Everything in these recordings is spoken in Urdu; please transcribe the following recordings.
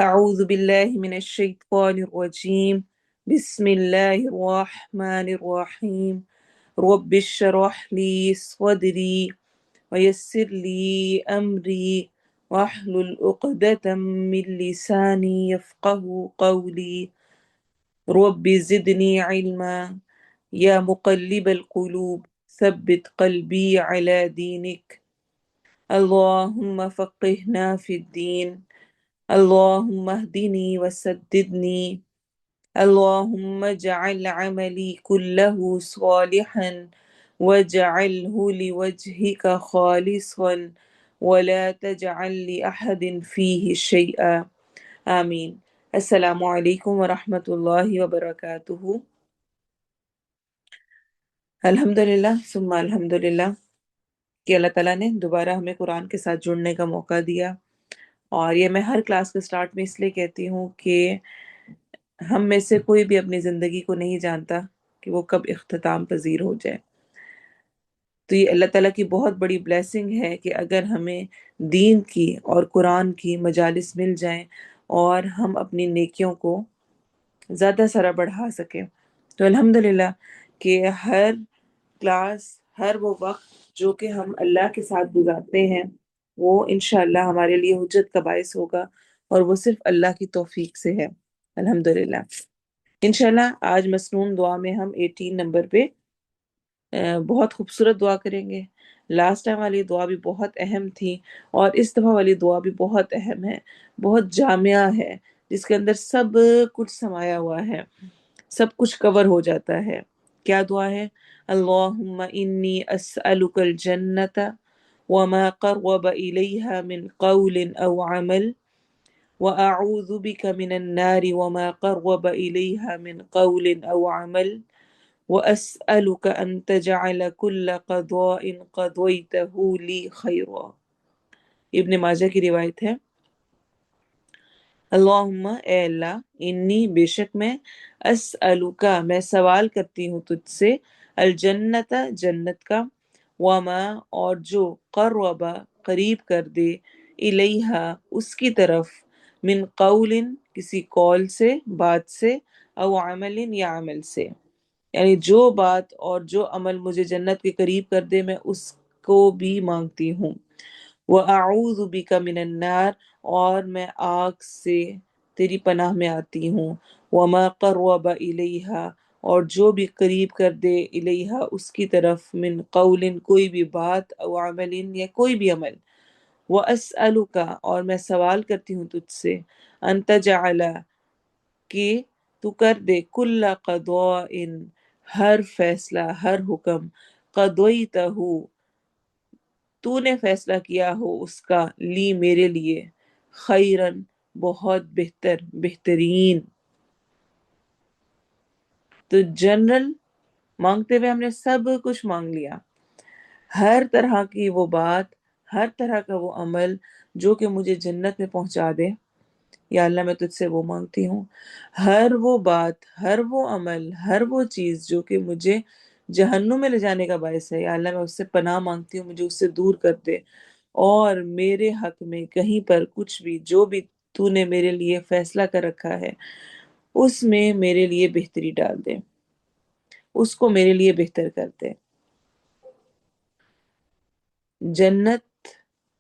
أعوذ بالله من الشيطان الرجيم. بسم الله الرحمن الرحيم. رب اشرح لي صدري ويسر لي أمري واحلل عقدة من لساني يفقه قولي. رب زدني علما يا مقلب القلوب ثبت قلبي على دينك. اللهم فقهنا في الدين. اللهم اهدني وسددني. اللهم اجعل عملي كله صالحا واجعله لوجهك خالصا ولا تجعل لأحد فيه شيئا. آمین. السلام علیکم ورحمۃ اللہ وبرکاتہ. الحمدللہ ثم الحمدللہ کہ اللہ تعالیٰ نے دوبارہ ہمیں قرآن کے ساتھ جڑنے کا موقع دیا. اور یہ میں ہر کلاس کے سٹارٹ میں اس لیے کہتی ہوں کہ ہم میں سے کوئی بھی اپنی زندگی کو نہیں جانتا کہ وہ کب اختتام پذیر ہو جائے. تو یہ اللہ تعالیٰ کی بہت بڑی بلیسنگ ہے کہ اگر ہمیں دین کی اور قرآن کی مجالس مل جائیں اور ہم اپنی نیکیوں کو زیادہ سارا بڑھا سکیں. تو الحمدللہ کہ ہر کلاس، ہر وہ وقت جو کہ ہم اللہ کے ساتھ گزارتے ہیں وہ انشاءاللہ ہمارے لیے حجت کا باعث ہوگا، اور وہ صرف اللہ کی توفیق سے ہے. الحمدللہ. انشاءاللہ آج مسنون دعا میں ہم 18 نمبر پہ بہت خوبصورت دعا کریں گے. لاسٹ ٹائم والی دعا بھی بہت اہم تھی، اور اس دفعہ والی دعا بھی بہت اہم ہے، بہت جامعہ ہے، جس کے اندر سب کچھ سمایا ہوا ہے، سب کچھ کور ہو جاتا ہے. کیا دعا ہے؟ اللہم انی اسألک الجنت وما قرب الیہا من قول او عمل وأعوذ بك من النار وما قرب إليها من قول أو عمل وأسألك أن تجعل كل قضاء قضيته لي خيرا. ابن ماجہ کی روایت ہے. اللہم اے اللہ، انی بے شک میں، اسألوکا میں سوال کرتی ہوں تجھ سے، الجنت جنت کا، وما اور جو، قربا قریب کر دے، الیہا اس کی طرف، من قول کسی قول سے، بات سے، او عمل یا عمل سے، یعنی جو بات اور جو عمل مجھے جنت کے قریب کر دے میں اس کو بھی مانگتی ہوں. وَأَعُوذُ بِكَ مِنَ النَّارِ اور میں آگ سے تیری پناہ میں آتی ہوں. وَمَا قَرَّبَ إِلَيْهَا اور جو بھی قریب کر دے، الیہا اس کی طرف، من قول کوئی بھی بات، او عمل یا کوئی بھی عمل. وَأَسْأَلُكَ اور میں سوال کرتی ہوں تجھ سے، أَن تَجْعَلَ کہ تو کر دے، کل قضاء ہر فیصلہ، ہر حکم، قضیتہ تو نے فیصلہ کیا ہو اس کا، لی میرے لیے، خیرن بہت بہتر، بہترین. تو جنرل مانگتے ہوئے ہم نے سب کچھ مانگ لیا، ہر طرح کی وہ بات، ہر طرح کا وہ عمل جو کہ مجھے جنت میں پہنچا دے، یا اللہ میں تجھ سے وہ مانگتی ہوں. ہر وہ بات، ہر وہ عمل، ہر وہ چیز جو کہ مجھے جہنم میں لے جانے کا باعث ہے، یا اللہ میں اس سے پناہ مانگتی ہوں، مجھے اس سے دور کر دے. اور میرے حق میں کہیں پر کچھ بھی، جو بھی تو نے میرے لیے فیصلہ کر رکھا ہے، اس میں میرے لیے بہتری ڈال دے، اس کو میرے لیے بہتر کر دے. جنت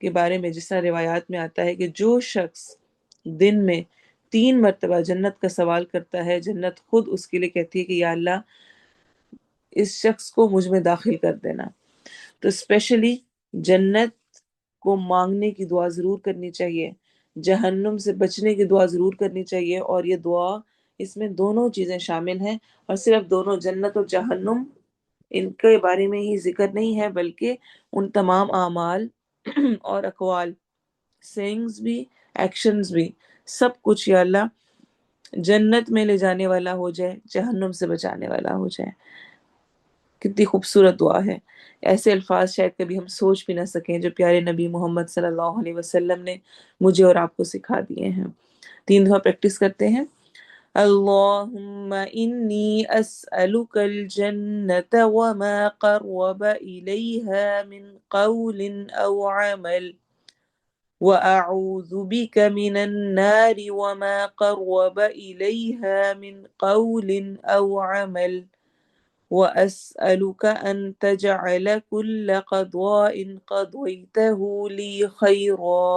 کے بارے میں جس طرح روایات میں آتا ہے کہ جو شخص دن میں 3 مرتبہ جنت کا سوال کرتا ہے، جنت خود اس کے لیے کہتی ہے کہ یا اللہ اس شخص کو مجھ میں داخل کر دینا. تو اسپیشلی جنت کو مانگنے کی دعا ضرور کرنی چاہیے، جہنم سے بچنے کی دعا ضرور کرنی چاہیے. اور یہ دعا، اس میں دونوں چیزیں شامل ہیں، اور صرف دونوں، جنت اور جہنم، ان کے بارے میں ہی ذکر نہیں ہے، بلکہ ان تمام اعمال اور اقوال، سینگز بھی، ایکشنز بھی، سب کچھ یا اللہ جنت میں لے جانے والا ہو جائے، جہنم سے بچانے والا ہو جائے. کتنی خوبصورت دعا ہے. ایسے الفاظ شاید کبھی ہم سوچ بھی نہ سکیں جو پیارے نبی محمد صلی اللہ علیہ وسلم نے مجھے اور آپ کو سکھا دیے ہیں. 3 دفعہ پریکٹس کرتے ہیں. اللہم انی اسألک الجنت وما قرب الیہا من قول او عمل وأعوذ بك من النار وما قرب إليها من قول أو عمل وأسألك أن تجعل كل قضاء قضيته لي خيرا۔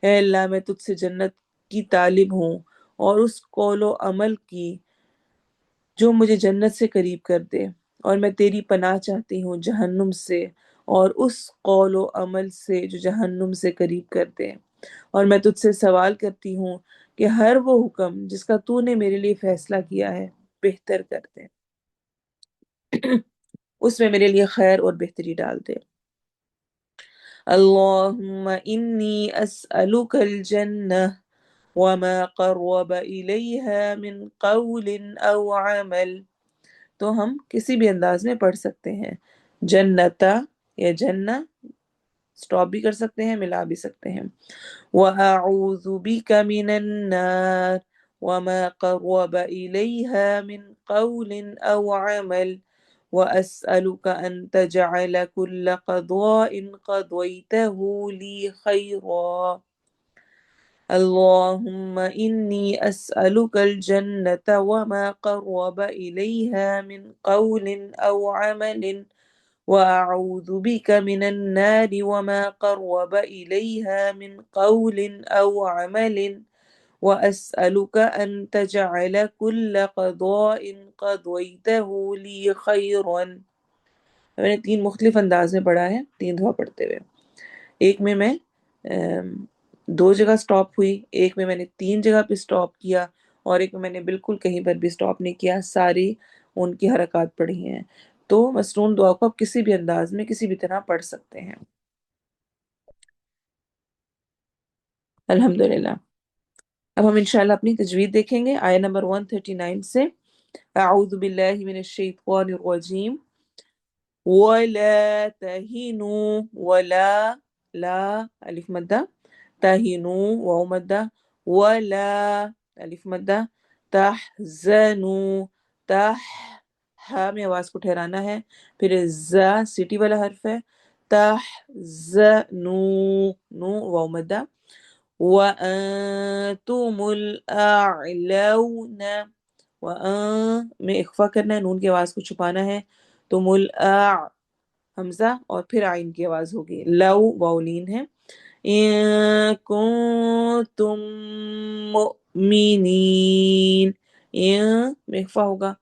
اے اللہ میں تجھ سے جنت کی طالب ہوں اور اس قول و عمل کی جو مجھے جنت سے قریب کر دے، اور میں تیری پناہ چاہتی ہوں جہنم سے اور اس قول و عمل سے جو جہنم سے قریب کر دے، اور میں تجھ سے سوال کرتی ہوں کہ ہر وہ حکم جس کا تو نے میرے لیے فیصلہ کیا ہے بہتر کر دے، اس میں میرے لیے خیر اور بہتری ڈال دے۔ اللہم انی اسألک الجنہ وما قرب الیہا من قول او عمل۔ تو ہم کسی بھی انداز میں پڑھ سکتے ہیں، جنتا یا جنہ، سٹاپ بھی کر سکتے ہیں، ملا بھی سکتے ہیں۔ وَأَعُوذُ بِكَ مِنَ النَّارِ وَمَا قَرَّبَ إِلَيْهَا مِنْ قَوْلٍ أَوْ عَمَلٍ وَأَسْأَلُكَ أَنْ تَجْعَلَ كُلَّ قَضَاءٍ قَضَيْتَهُ لِي خَيْرًا۔ اللهم إني أسألك الجنة وما قرب إليها من قول أو عمل وأعوذ بك من النار وما قرب إليها من قول أو عمل وأسألك أن تجعل كل قضاء قضيته لي خيرا۔ میں نے تین مختلف انداز میں پڑھا ہے، تین دفعہ پڑھتے ہوئے۔ ایک میں دو جگہ سٹاپ ہوئی، ایک میں نے تین جگہ پہ سٹاپ کیا، اور ایک میں نے بالکل کہیں پر بھی سٹاپ نہیں کیا، ساری ان کی حرکات پڑھی ہیں۔ تو مسنون دعا کو آپ کسی بھی انداز میں کسی بھی طرح پڑھ سکتے ہیں۔ الحمدللہ۔ اب ہم انشاءاللہ اپنی تجوید دیکھیں گے آیہ نمبر 139 سے۔ اعوذ باللہ من الشیطان الرجیم۔ وَلَا تَهِنُوا وَلَا، لا الف مدہ، تَهِنُوا واو مدہ، وَلَا الف مدہ، تَحْزَنُوا، تح، ہا میں آواز کو ٹھہرانا ہے، پھر زا سیٹی والا حرف ہے، تحزنوا، نو واو مدہ، وَأَنْتُمُ الْأَعْلَوْنَ، وَأَن میں اخفا کرنا ہے، نون کی آواز کو چھپانا ہے، تم حمزہ اور پھر آئین کی آواز ہوگی، لو واولین ہے، ان کنتم مؤمنین، ان میں اخفا ہوگا،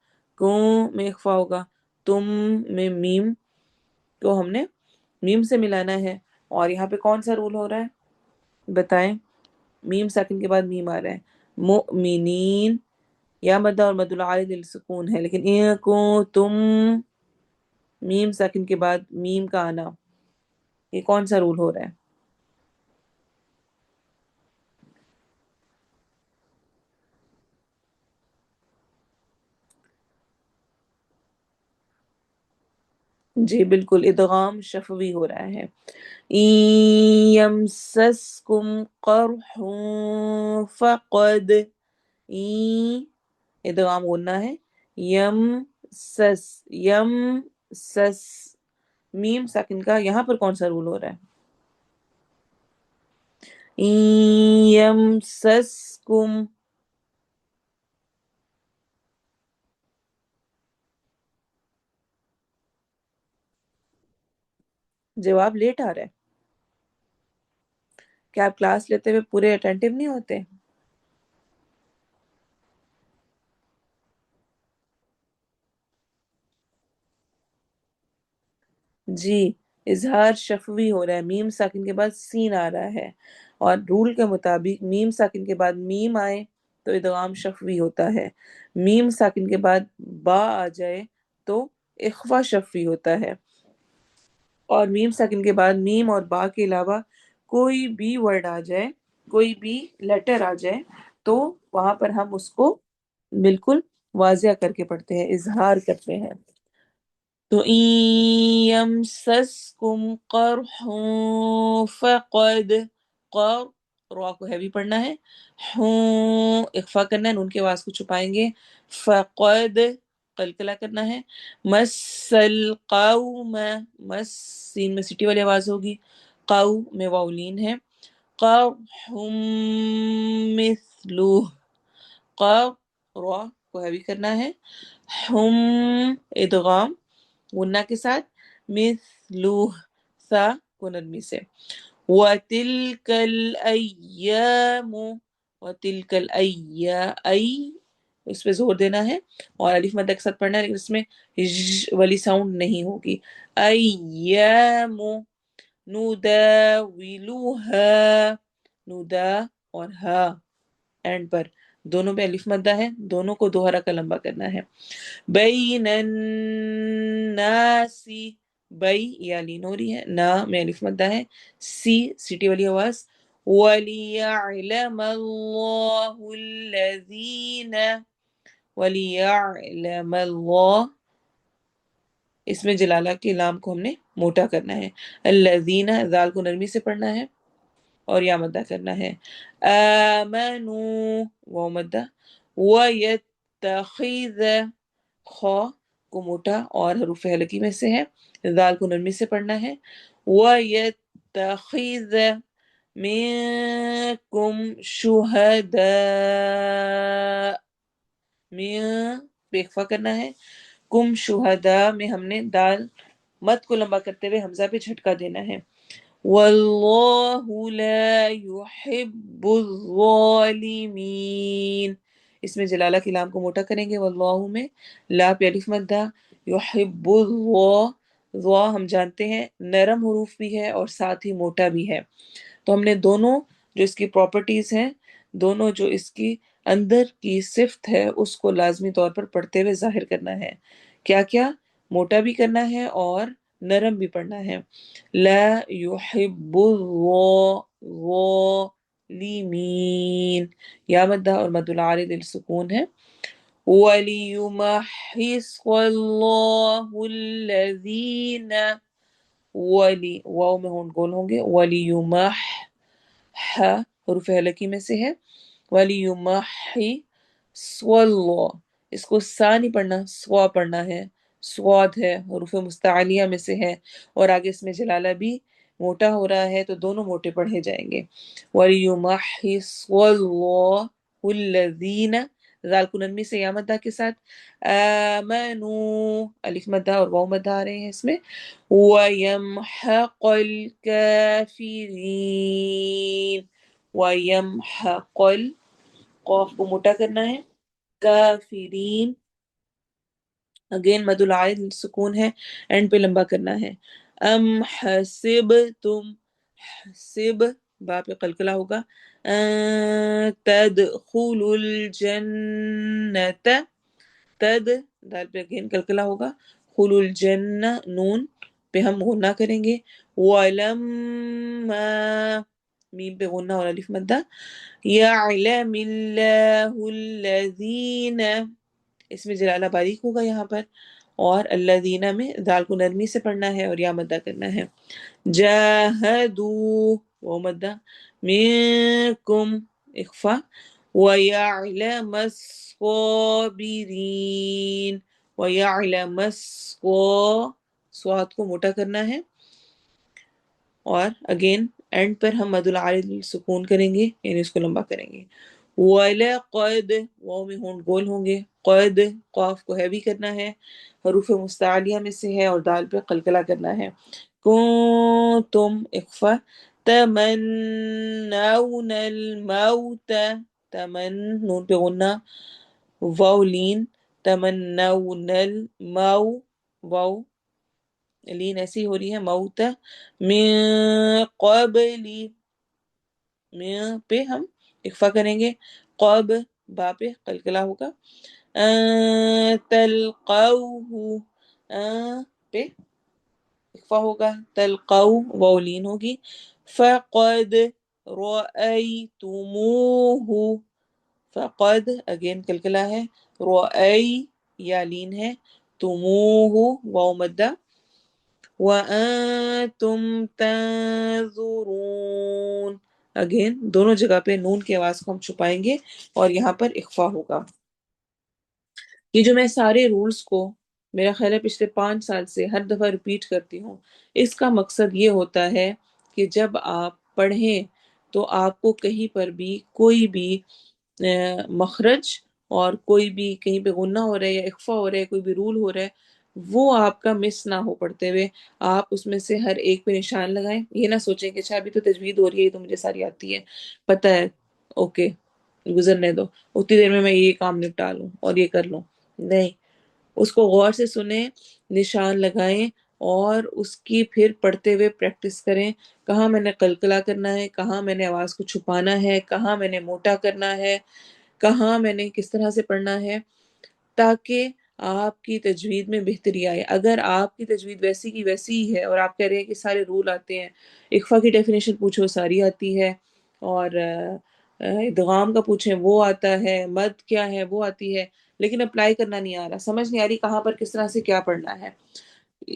کون میں اخفا ہوگا، تم میں میم تو ہم نے میم سے ملانا ہے، اور یہاں پہ کون سا رول ہو رہا ہے بتائیں؟ میم ساکن کے بعد میم آ رہا ہے، مؤمنین، یا مدہ اور مد العارض للسکون ہے، لیکن ان کنتم میم ساکن کے بعد میم کا آنا، یہ کون سا رول ہو رہا ہے؟ جی بالکل، ادغام شفوی ہو رہا ہے۔ این یمسسکم قرح فقد، این ادغام غنہ ہے، یم سس، یم سس، میم ساکن کا یہاں پر کون سا رول ہو رہا ہے؟ این یمسسکم، جواب لیٹ آ رہا ہے، کیا آپ کلاس لیتے ہوئے پورے اٹینٹیو نہیں ہوتے؟ جی، اظہار شفوی ہو رہا ہے، میم ساکن کے بعد سین آ رہا ہے، اور رول کے مطابق میم ساکن کے بعد میم آئے تو ادغام شفوی ہوتا ہے، میم ساکن کے بعد با آ جائے تو اخفا شفوی ہوتا ہے، اور میم ساکن کے بعد میم اور با کے علاوہ کوئی بھی ورڈ آ جائے، کوئی بھی لیٹر آ جائے تو وہاں پر ہم اس کو بالکل واضح کر کے پڑھتے ہیں، اظہار کرتے ہیں۔ تو این یمسسکم قرح فقد، قر را کو ہیوی پڑھنا ہے، ہوں اخفا کرنا ہے، نون کی آواز کو چھپائیں گے، فقد قلقلہ کرنا ہے، مس القوم، مس سین میں سٹی والی آواز ہوگی، قو میں واولین ہے، قرحم مثلہ، را کو ہیوی کرنا ہے، ہم ادغام غنہ کے ساتھ، مثلہ سا کو نرمی سے، وَتِلْكَ الْأَيَّامُ، وَتِلْكَ الْأَيَّ اس پہ زور دینا ہے اور الف مد کے ساتھ پڑھنا ہے، لیکن اس میں والی ساؤنڈ نہیں ہوگی، ایام نداولوہا، ندا اور ہا اینڈ پر دونوں پہ الف مدہ ہے، دونوں کو دو حرکہ لمبا کرنا ہے، بین الناس، بئی یا لین ہو رہی ہے، نا میں الف مدہ ہے، سی سیٹی والی آواز، وَلِيَعْلَمَ اللَّهُ الَّذِينَ، وَلِيَعْلَمَ اللَّهُ اس میں جلالہ کے لام کو ہم نے موٹا کرنا ہے، الذین ذال کو نرمی سے پڑھنا ہے اور یا مدہ کرنا ہے، آمنوا واو مدہ، وَيَتَّخِذَ خا کو موٹا اور حروف حلقی میں سے ہے، ذال کو نرمی سے پڑھنا ہے، وَيَتَّخِذَ مِنکم شُہَدَاء، میں پہ اخفا کرنا ہے، کم شہداء میں ہم نے دال مد کو لمبا کرتے ہوئے حمزہ پہ جھٹکا دینا ہے، واللہ لا يحب الظالمین اس میں جلالہ کی لام کو موٹا کریں گے، واللہ میں لا پہ الف مدہ، یحب الظا، ظا ہم جانتے ہیں نرم حروف بھی ہے اور ساتھ ہی موٹا بھی ہے، تو ہم نے دونوں جو اس کی پراپرٹیز ہیں، دونوں جو اس کی اندر کی صفت ہے اس کو لازمی طور پر پڑھتے ہوئے ظاہر کرنا ہے، کیا کیا موٹا بھی کرنا ہے اور نرم بھی پڑھنا ہے، لا يحب الظالمین، یا مدہ اور مد العارض السکون ہے، وَلِيُمَحِّصَ اللَّهُ الَّذِينَ، ولی واو میں ہون گول ہوں گے، وَلِيُمَحْ حروف حلقی میں سے ہے، وَلِيُمَحِّ سواللہ اس کو سا نہیں پڑھنا، سوا پڑھنا ہے، سواد ہے حروف مستعلیہ میں سے ہے اور آگے اس میں جلالہ بھی موٹا ہو رہا ہے تو دونوں موٹے پڑھے جائیں گے، وَلِيُمَحِّصَ اللَّهُ الَّذِينَ ذال کو نرمی سے یا مدہ کے ساتھ، آمنوا الف مدہ اور واو مدہ آ رہے ہیں اس میں، وَيَمْحَقَ الْكَافِرِينَ، وَيَمْحَقَ قاف کو موٹا کرنا ہے، کافرین اگین مد العائد سکون ہے، اینڈ پہ لمبا کرنا ہے، ام حسبتم، حسب با پہ قلقلہ ہوگا، تدخلوا الجنت، تد دال پہ اگین قلقلہ ہوگا، خلو الجنہ نون پہ ہم غنہ کریں گے، ولما میم پہ غنہ اور الف مدہ، یعلم اللہ الذین اس میں جلالہ باریک ہوگا یہاں پر، اور الذین میں ذال کو نرمی سے پڑھنا ہے اور یا مدہ کرنا ہے، جاہدو وہ مدہ، منکم اخفا، وَيَعْلَمَ الصَّابِرِينَ، وَيَعْلَمَ صاد کو موٹا کرنا ہے اور اگین اینڈ پر ہم مد العارض سکون کریں گے یعنی اس کو لمبا کریں گے، وَلَقَدْ واو میں ہونٹ گول ہوں گے، قد قاف کو ہیوی کرنا ہے، حروف مستعلیہ میں سے ہے اور دال پہ قلقلہ کرنا ہے، کنتم اخفا، تمنون الموت، تمن نون پہ غنہ واو لین، تمنون المو واو لین ایسی ہو رہی ہے، موت من قبل، میں پہ ہم اخفا کریں گے، قب با پہ قلقلہ ہوگا، تلقوہ پہ اخفا ہوگا، تلقو واولین ہوگی، فقد رأیتموہ، فقد اگین قلقلہ ہے، رأی یا لین ہے، تموہ واو مدہ، وَأَنْتُمْ تَنْظُرُونَ اگین دونوں جگہ پہ نون کی آواز کو ہم چھپائیں گے اور یہاں پر اخفا ہوگا، یہ جو میں سارے رولز کو میرا خیال ہے پچھلے 5 سال سے ہر دفعہ ریپیٹ کرتی ہوں، اس کا مقصد یہ ہوتا ہے کہ جب آپ پڑھیں تو آپ کو کہیں پر بھی کوئی بھی مخرج اور کوئی بھی کہیں پہ غنہ ہو رہا ہے یا اخفا ہو رہا ہے، کوئی بھی رول ہو رہا ہے، وہ آپ کا مس نہ ہو پڑھتے ہوئے آپ اس میں سے ہر ایک پہ نشان لگائیں. یہ نہ سوچیں کہ اچھا ابھی تو تجوید ہو رہی ہے، یہ تو مجھے ساری آتی ہے، پتہ ہے، اوکے گزرنے دو، اتنی دیر میں یہ کام نپٹا لوں اور یہ کر لوں. نہیں، اس کو غور سے سنیں، نشان لگائیں اور اس کی پھر پڑھتے ہوئے پریکٹس کریں. کہاں میں نے قلقلہ کرنا ہے، کہاں میں نے آواز کو چھپانا ہے، کہاں میں نے موٹا کرنا ہے، کہاں میں نے کس طرح سے پڑھنا ہے، تاکہ آپ کی تجوید میں بہتری آئے. اگر آپ کی تجوید ویسی کی ویسی ہی ہے اور آپ کہہ رہے ہیں کہ سارے رول آتے ہیں، اخفا کی ڈیفینیشن پوچھو ساری آتی ہے، اور ادغام کا پوچھیں وہ آتا ہے، مد کیا ہے وہ آتی ہے، لیکن اپلائی کرنا نہیں آ رہا، سمجھ نہیں آ رہی کہاں پر کس طرح سے کیا پڑھنا ہے.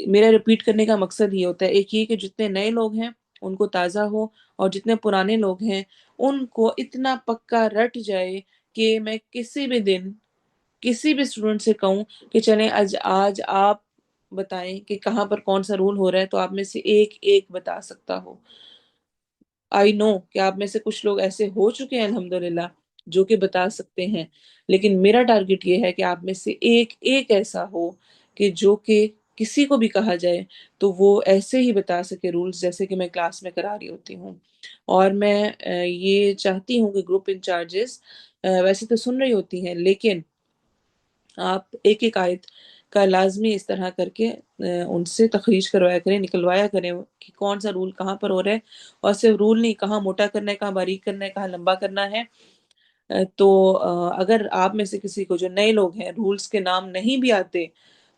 میرا ریپیٹ کرنے کا مقصد یہ ہوتا ہے، ایک یہ کہ جتنے نئے لوگ ہیں ان کو تازہ ہو، اور جتنے پرانے لوگ ہیں ان کو اتنا پکا رٹ جائے کہ میں کسی بھی دن کسی بھی اسٹوڈنٹ سے کہوں کہ چلیں آج آپ بتائیں کہ کہاں پر کون سا رول ہو رہا ہے، تو آپ میں سے ایک ایک بتا سکتا ہو. آئی نو کہ آپ میں سے کچھ لوگ ایسے ہو چکے ہیں الحمدللہ جو کہ بتا سکتے ہیں، لیکن میرا ٹارگٹ یہ ہے کہ آپ میں سے ایک ایک ایسا ہو کہ جو کہ کسی کو بھی کہا جائے تو وہ ایسے ہی بتا سکے رولز جیسے کہ میں کلاس میں کرا رہی ہوتی ہوں. اور میں یہ چاہتی ہوں کہ گروپ انچارجز ویسے تو سن رہی ہوتی ہیں، لیکن آپ ایک ایک آیت کا لازمی اس طرح کر کے ان سے تخریج کروایا کریں، نکلوایا کریں کہ کون سا رول کہاں پر ہو رہا ہے، اور صرف رول نہیں، کہاں موٹا کرنا ہے، کہاں باریک کرنا ہے، کہاں لمبا کرنا ہے. تو اگر آپ میں سے کسی کو جو نئے لوگ ہیں رولز کے نام نہیں بھی آتے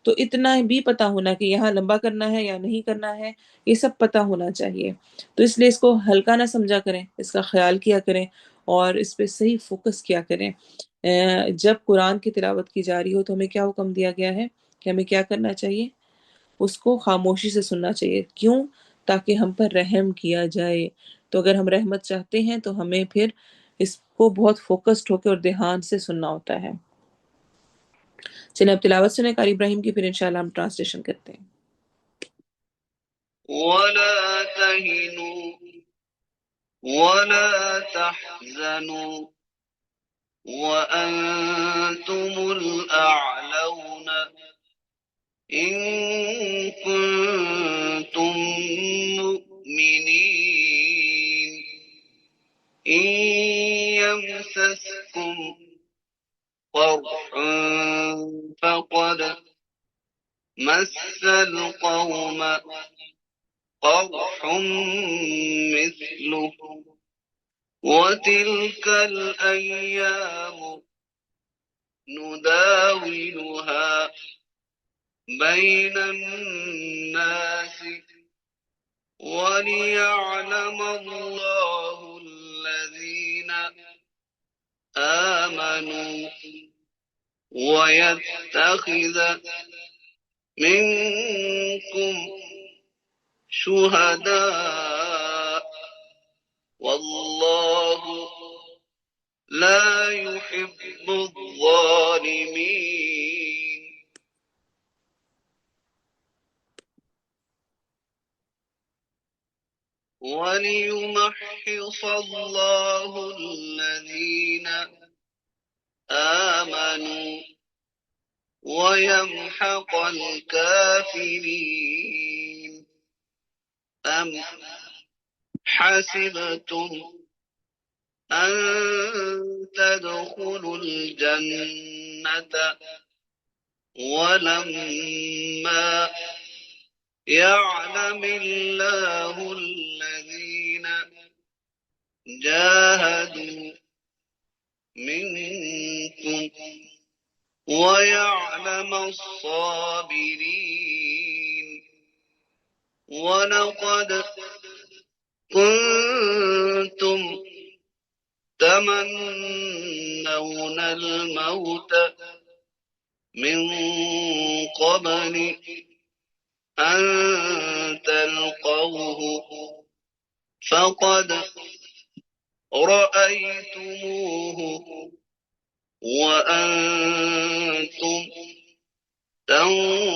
تو اتنا بھی پتا ہونا کہ یہاں لمبا کرنا ہے یا نہیں کرنا ہے، یہ سب پتا ہونا چاہیے. تو اس لیے اس کو ہلکا نہ سمجھا کریں، اس کا خیال کیا کریں اور اس پہ صحیح فوکس کیا کریں. جب قرآن کی تلاوت کی جا رہی ہو تو ہمیں کیا حکم دیا گیا ہے کہ ہمیں کیا کرنا چاہیے؟ اس کو خاموشی سے سننا چاہیے. کیوں؟ تاکہ ہم پر رحم کیا جائے. تو اگر ہم رحمت چاہتے ہیں تو ہمیں پھر اس کو بہت فوکسڈ ہو کے اور دھیان سے سننا ہوتا ہے. چلیں اب تلاوت سنیں قاری ابراہیم کی، پھر انشاءاللہ ہم ٹرانسلیشن کرتے ہیں. وَلَا تَهِنُوا وَلَا تَحْزَنُوا وَأَنْتُمُ الْأَعْلَوْنَ إِن كُنتُم مُّؤْمِنِينَ إِن يَمْسَسْكُمْ قَرْحٌ فَقَدْ مَسَّ الْقَوْمَ قَرْحٌ مِّثْلُهُ وَتِلْكَ الْأَيَّامُ نُدَاوِلُهَا بَيْنَ النَّاسِ وَلِيَعْلَمَ اللَّهُ الَّذِينَ آمَنُوا وَيَتَّخِذَ مِنكُمْ شُهَدَاءَ وَاللَّهُ لَا يُحِبُّ الظَّالِمِينَ. وَلِيُمَحِّصَ اللَّهُ الَّذِينَ آمَنُوا وَيَمْحَقَ الْكَافِرِينَ. أَمْ حَسِبْتُمْ أَن تَدْخُلُوا الْجَنَّةَ وَلَمَّا يَعْلَمِ اللَّهُ الَّذِينَ جَاهَدُوا مِنكُمْ وَيَعْلَمَ الصَّابِرِينَ. وَلَقَدْ كُنتُمْ تَمَنَّوْنَ الْمَوْتَ مِن قَبْلِ أَن تَلْقَوْهُ فَقَدْ رَأَيْتُمُوهُ وَأَنْتُمْ تَنْظُرُونَ.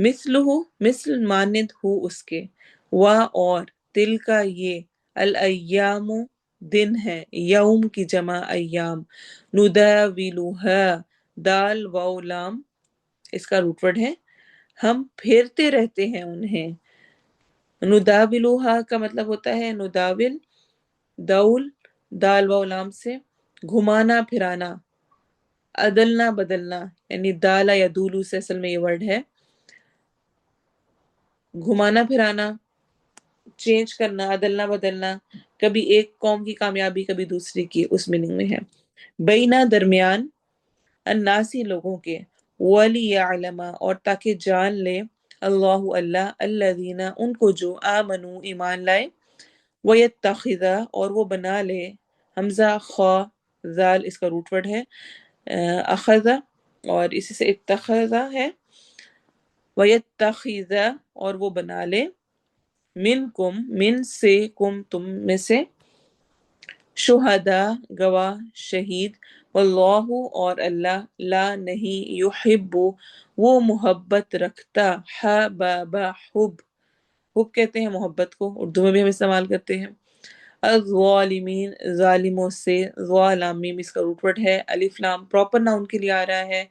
مثلہ مثل مانند ہو اس کے، وا اور، تل کا یہ، الایام دن ہے، یوم کی جمع ایام، نداولها دال واو لام اس کا روٹ ورڈ ہے، ہم پھیرتے رہتے ہیں انہیں۔ نداولها کا مطلب ہوتا ہے نداول، دول دال واو لام سے گھمانا پھرانا، عدلنا بدلنا، یعنی دالا یا دولو سے اصل میں یہ ورڈ ہے، گھمانا پھرانا، چینج کرنا، عدلنا بدلنا، کبھی ایک قوم کی کامیابی کبھی دوسری کی، اس میننگ میں ہے۔ بینا درمیان، الناسی لوگوں کے، وَلِيَعْلَمَ اور تاکہ جان لے، اللہ اللہ، الذین ان کو جو آمنو ایمان لائے، وَيَتَّخِذَ اور وہ بنا لے، حمزہ خا زال اس کا روٹ ورڈ ہے، اخذ اور اسی سے اتخذ ہے، وَيَتَّخِذَ اور وہ بنا لے، منکم من سے، کم تم میں سے، شہداء گواہ، شہید، واللہ اور اللہ، لا نہیں، یحب وہ محبت رکھتا، حبب حب، حب کہتے ہیں محبت کو، اردو میں بھی ہم استعمال کرتے ہیں، الظالمین ظالموں سے، ظالم میم اس کا روٹ ورڈ ہے، الف لام پراپر ناؤن کے لیے آ رہا ہے۔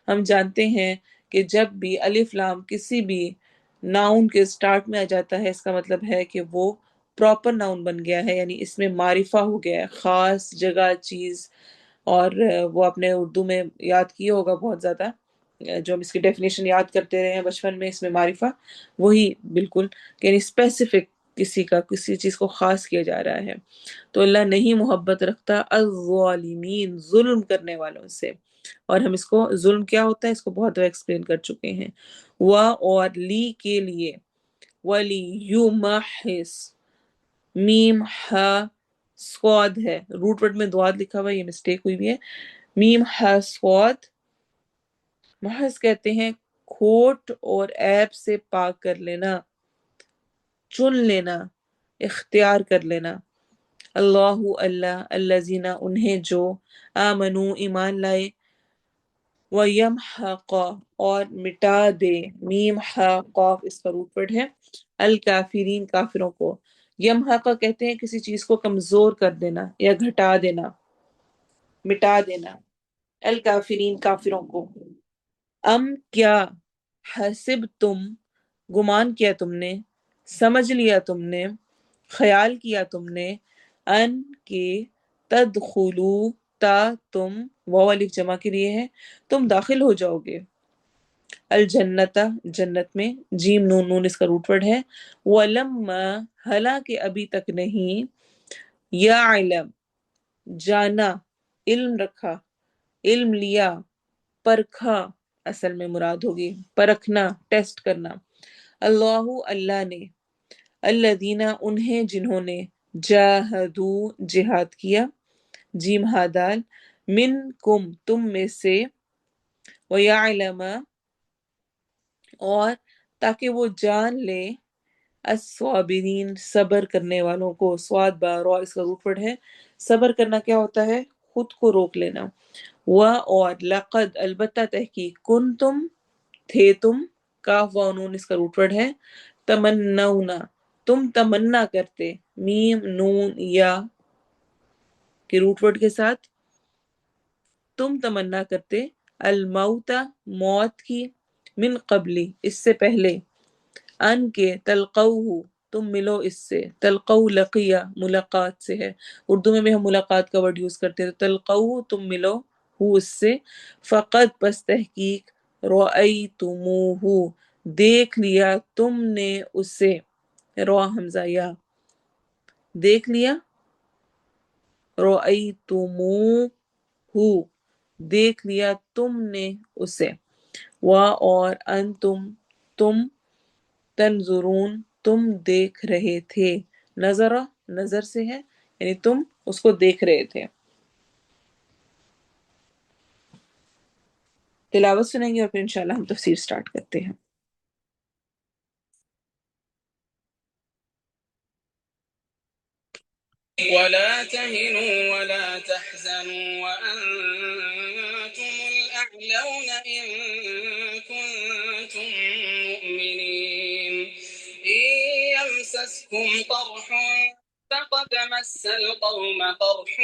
ہم جانتے ہیں کہ جب بھی الف لام کسی بھی ناؤن کے سٹارٹ میں آ جاتا ہے اس کا مطلب ہے کہ وہ پراپر ناؤن بن گیا ہے، یعنی اس میں معرفہ ہو گیا ہے، خاص جگہ چیز، اور وہ آپ نے اردو میں یاد کیا ہوگا بہت زیادہ، جو ہم اس کی ڈیفینیشن یاد کرتے رہے ہیں بچپن میں، اس میں معرفہ وہی بالکل، یعنی اسپیسیفک کسی کا کسی چیز کو خاص کیا جا رہا ہے۔ تو اللہ نہیں محبت رکھتا الظالمین ظلم کرنے والوں سے، اور ہم اس کو ظلم کیا ہوتا ہے اس کو بہت دفعہ ایکسپلین کر چکے ہیں۔ وا اور لی کے لیے، ولی یمحص میم ہا سواد ہے، روٹ ورڈ میں دواد لکھا ہوا ہے، یہ مسٹیک ہوئی بھی ہے، میم ہا سواد، محض کہتے ہیں کھوٹ اور عیب سے پاک کر لینا، چن لینا، اختیار کر لینا۔ اللہ اللہ، الذین انہیں جو، آمنو ایمان لائے، وَيَمْحَقَ اور مٹا دے، میم ہا قاف اس کا روٹ ورڈ ہے، الکافرین کافروں کو، یمحق کہتے ہیں کسی چیز کو کمزور کر دینا یا گھٹا دینا، مٹا دینا، الکافرین کافروں کو۔ ام کیا، حسب تم گمان کیا تم نے، سمجھ لیا تم نے، خیال کیا تم نے، ان کے، تدخلو تا تم، واو الف جمع کے لیے ہے، تم داخل ہو جاؤ گے، الجنت جنت میں، جیم نون نون اس کا روٹ ورڈ ہے، ولما حالانکہ ابھی تک نہیں، یا علم جانا، علم رکھا، علم لیا، پرکھا اصل میں مراد ہوگی، پرکھنا، ٹیسٹ کرنا، اللہ اللہ نے، الذین انہیں جنہوں نے، جاہدو جہاد کیا، جیم ہادال، منکم تم میں سے، ویعلم اور تاکہ وہ جان لے، الصابرین صبر کرنے والوں کو، سواد با را اس کا روٹ ورڈ ہے، صبر کرنا کیا ہوتا ہے، خود کو روک لینا، و اور، لقد البتہ تحقیق، کن تم تھے تم، کاف و نون اس کا روٹ ورڈ ہے، تمنونا تم تمنا کرتے، میم نون یا کے روٹ ورڈ کے ساتھ، تم تمنا کرتے، الموت موت کی، من قبلی اس سے پہلے، ان کے، تلقوہ تم ملو اس سے، تلقو لقیہ ملاقات سے ہے، اردو میں بھی ہم ملاقات کا ورڈ یوز کرتے ہیں، تو تلقوہ تم ملو، ہو اس سے، فقط پس تحقیق، رأیتموہ دیکھ لیا تم نے اسے، رو حمزہ یا، دیکھ لیا، رأیتموہ دیکھ لیا تم نے اسے، وا اور، انتم تم، تنظرون تم دیکھ رہے تھے، نظرہ نظر سے ہے، یعنی تم اس کو دیکھ رہے تھے۔ تلاوت سنیں گے اور پھر انشاءاللہ ہم تفسیر سٹارٹ کرتے ہیں۔ ولا تهنوا ولا تحزنوا وأنتم الأعلون إن كنتم يمسسكم قرح فقد مس القوم قرح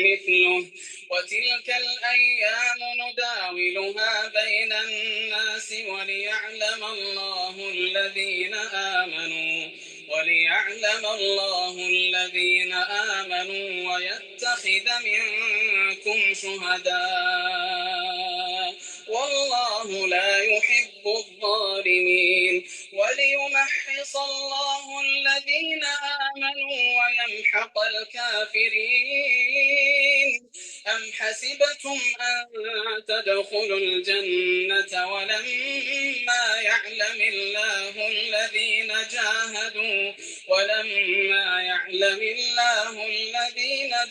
مثله وتلك الأيام نداولها بين الناس وليعلم الله الذين آمنوا ويتخذ منكم شهداء والله لا يحب الظالمين وليمحص الله الذين آمنوا ويمحق الكافرين أم حسبتم أن تدخلوا الجنة ولما يعلم الله الذين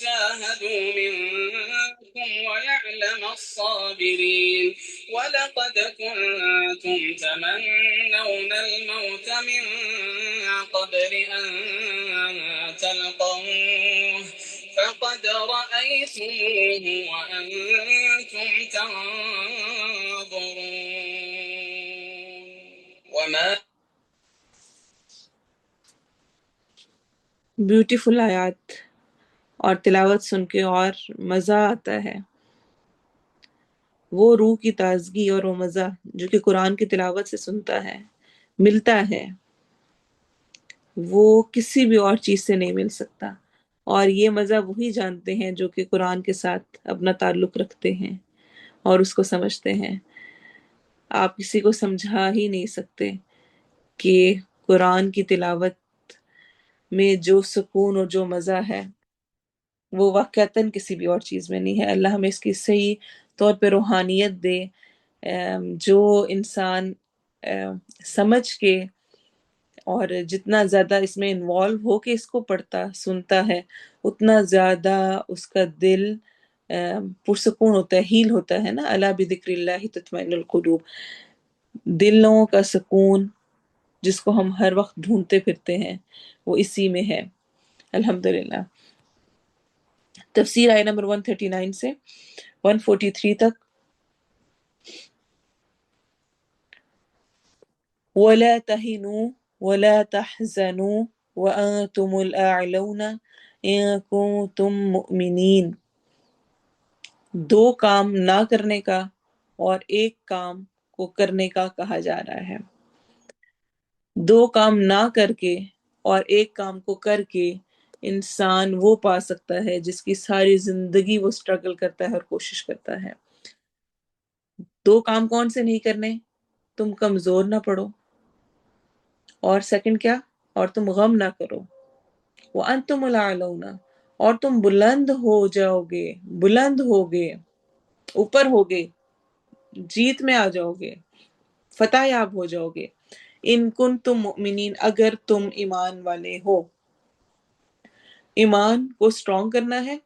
جاهدوا منكم ويعلم الصابرين ولقد كنتم تمنون الموت من قبل أن تلقوه فقد رأيتموه وأنتم تنظرون وما بیوٹیفل آیات اور تلاوت سن کے اور مزہ آتا ہے. وہ روح کی تازگی اور وہ مزہ جو کہ قرآن کی تلاوت سے سنتا ہے ملتا ہے، وہ کسی بھی اور چیز سے نہیں مل سکتا. اور یہ مزہ وہی جانتے ہیں جو کہ قرآن کے ساتھ اپنا تعلق رکھتے ہیں اور اس کو سمجھتے ہیں. آپ کسی کو سمجھا ہی نہیں سکتے کہ قرآن کی تلاوت میں جو سکون اور جو مزہ ہے وہ واقعتاً کسی بھی اور چیز میں نہیں ہے. اللہ ہمیں اس کی صحیح طور پہ روحانیت دے. جو انسان سمجھ کے اور جتنا زیادہ اس میں انوالو ہو کے اس کو پڑھتا سنتا ہے اتنا زیادہ اس کا دل پرسکون ہوتا ہے، ہیل ہوتا ہے نا. الا بذکر اللہ تطمئن القلوب. دلوں کا سکون جس کو ہم ہر وقت ڈھونڈتے پھرتے ہیں وہ اسی میں ہے. الحمدللہ. تفسیر آیہ نمبر 139 سے 143 تک. وَلَا تَهِنُوا وَلَا تَحْزَنُوا وَأَنْتُمُ الْأَعْلَوْنَ إِن كُنتُم مُؤْمِنِينَ. دو کام نہ کرنے کا اور ایک کام کو کرنے کا کہا جا رہا ہے. دو کام نہ کر کے اور ایک کام کو کر کے انسان وہ پا سکتا ہے جس کی ساری زندگی وہ سٹرگل کرتا ہے اور کوشش کرتا ہے. دو کام کون سے نہیں کرنے؟ تم کمزور نہ پڑو، اور سیکنڈ کیا؟ اور تم غم نہ کرو. وَأَنْتُمُ الْأَعْلَوْنَ. اور تم بلند ہو جاؤ گے، بلند ہوگے، اوپر ہوگے، جیت میں آ جاؤ گے، فتح یاب ہو جاؤ گے. ان کن تم مؤمنین، اگر تم ایمان والے ہو. ایمان کو سٹرونگ کرنا ہے،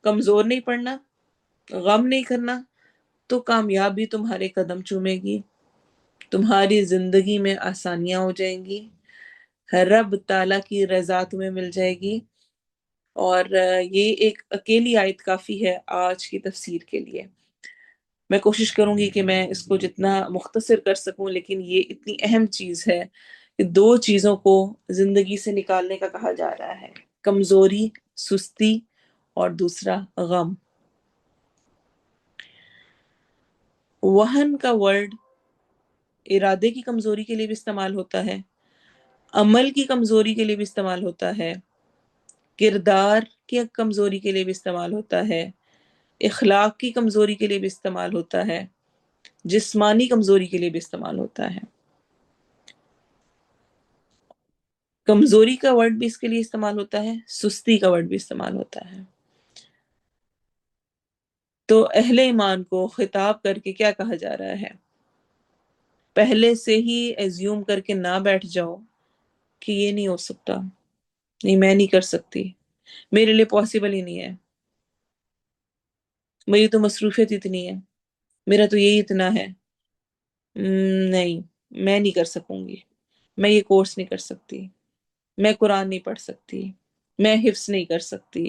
کمزور نہیں پڑنا، غم نہیں کرنا، تو کامیابی تمہارے قدم چومے گی، تمہاری زندگی میں آسانیاں ہو جائیں گی، رب تعالیٰ کی رضا تمہیں مل جائے گی. اور یہ ایک اکیلی آیت کافی ہے آج کی تفسیر کے لیے. میں کوشش کروں گی کہ میں اس کو جتنا مختصر کر سکوں، لیکن یہ اتنی اہم چیز ہے کہ دو چیزوں کو زندگی سے نکالنے کا کہا جا رہا ہے: کمزوری، سستی، اور دوسرا غم. وہن کا ورڈ ارادے کی کمزوری کے لیے بھی استعمال ہوتا ہے، عمل کی کمزوری کے لیے بھی استعمال ہوتا ہے، کردار کی کمزوری کے لیے بھی استعمال ہوتا ہے، اخلاق کی کمزوری کے لیے بھی استعمال ہوتا ہے، جسمانی کمزوری کے لیے بھی استعمال ہوتا ہے. کمزوری کا ورڈ بھی اس کے لیے استعمال ہوتا ہے، سستی کا ورڈ بھی استعمال ہوتا ہے. تو اہل ایمان کو خطاب کر کے کیا کہا جا رہا ہے؟ پہلے سے ہی ایزیوم کر کے نہ بیٹھ جاؤ کہ یہ نہیں ہو سکتا، نہیں میں نہیں کر سکتی، میرے لیے پاسبل ہی نہیں ہے، میری تو مصروفیت اتنی ہے، میرا تو یہی اتنا ہے، نہیں میں نہیں کر سکوں گی، میں یہ کورس نہیں کر سکتی، میں قرآن نہیں پڑھ سکتی، میں حفظ نہیں کر سکتی،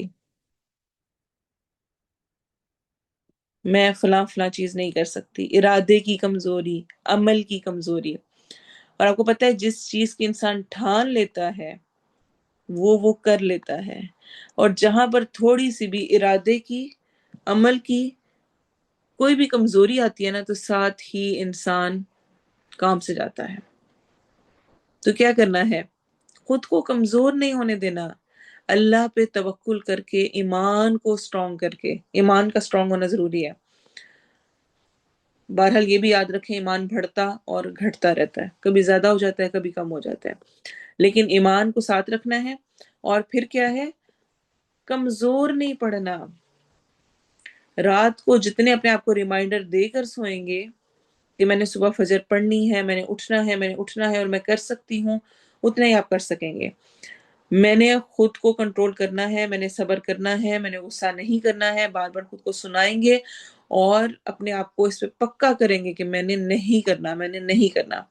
میں فلاں فلاں چیز نہیں کر سکتی. ارادے کی کمزوری، عمل کی کمزوری. اور آپ کو پتہ ہے جس چیز کی انسان ٹھان لیتا ہے وہ کر لیتا ہے، اور جہاں پر تھوڑی سی بھی ارادے کی، عمل کی کوئی بھی کمزوری آتی ہے نا، تو ساتھ ہی انسان کام سے جاتا ہے۔ تو کیا کرنا ہے؟ خود کو کمزور نہیں ہونے دینا، اللہ پہ توکل کر کے، ایمان کو سٹرونگ کر کے، ایمان کا سٹرونگ ہونا ضروری ہے۔ بہرحال یہ بھی یاد رکھیں، ایمان بڑھتا اور گھٹتا رہتا ہے، کبھی زیادہ ہو جاتا ہے، کبھی کم ہو جاتا ہے، لیکن ایمان کو ساتھ رکھنا ہے۔ اور پھر کیا ہے؟ کمزور نہیں پڑنا۔ رات کو جتنے اپنے آپ کو ریمائنڈر دے کر سوئیں گے کہ میں نے صبح فجر پڑھنی ہے، میں نے اٹھنا ہے، میں نے اٹھنا ہے اور میں کر سکتی ہوں، اتنا ہی آپ کر سکیں گے۔ میں نے خود کو کنٹرول کرنا ہے، میں نے صبر کرنا ہے، میں نے غصہ نہیں کرنا ہے، بار بار خود کو سنائیں گے اور اپنے آپ کو اس پہ پکا کریں گے کہ میں نے نہیں کرنا، میں نے نہیں کرنا۔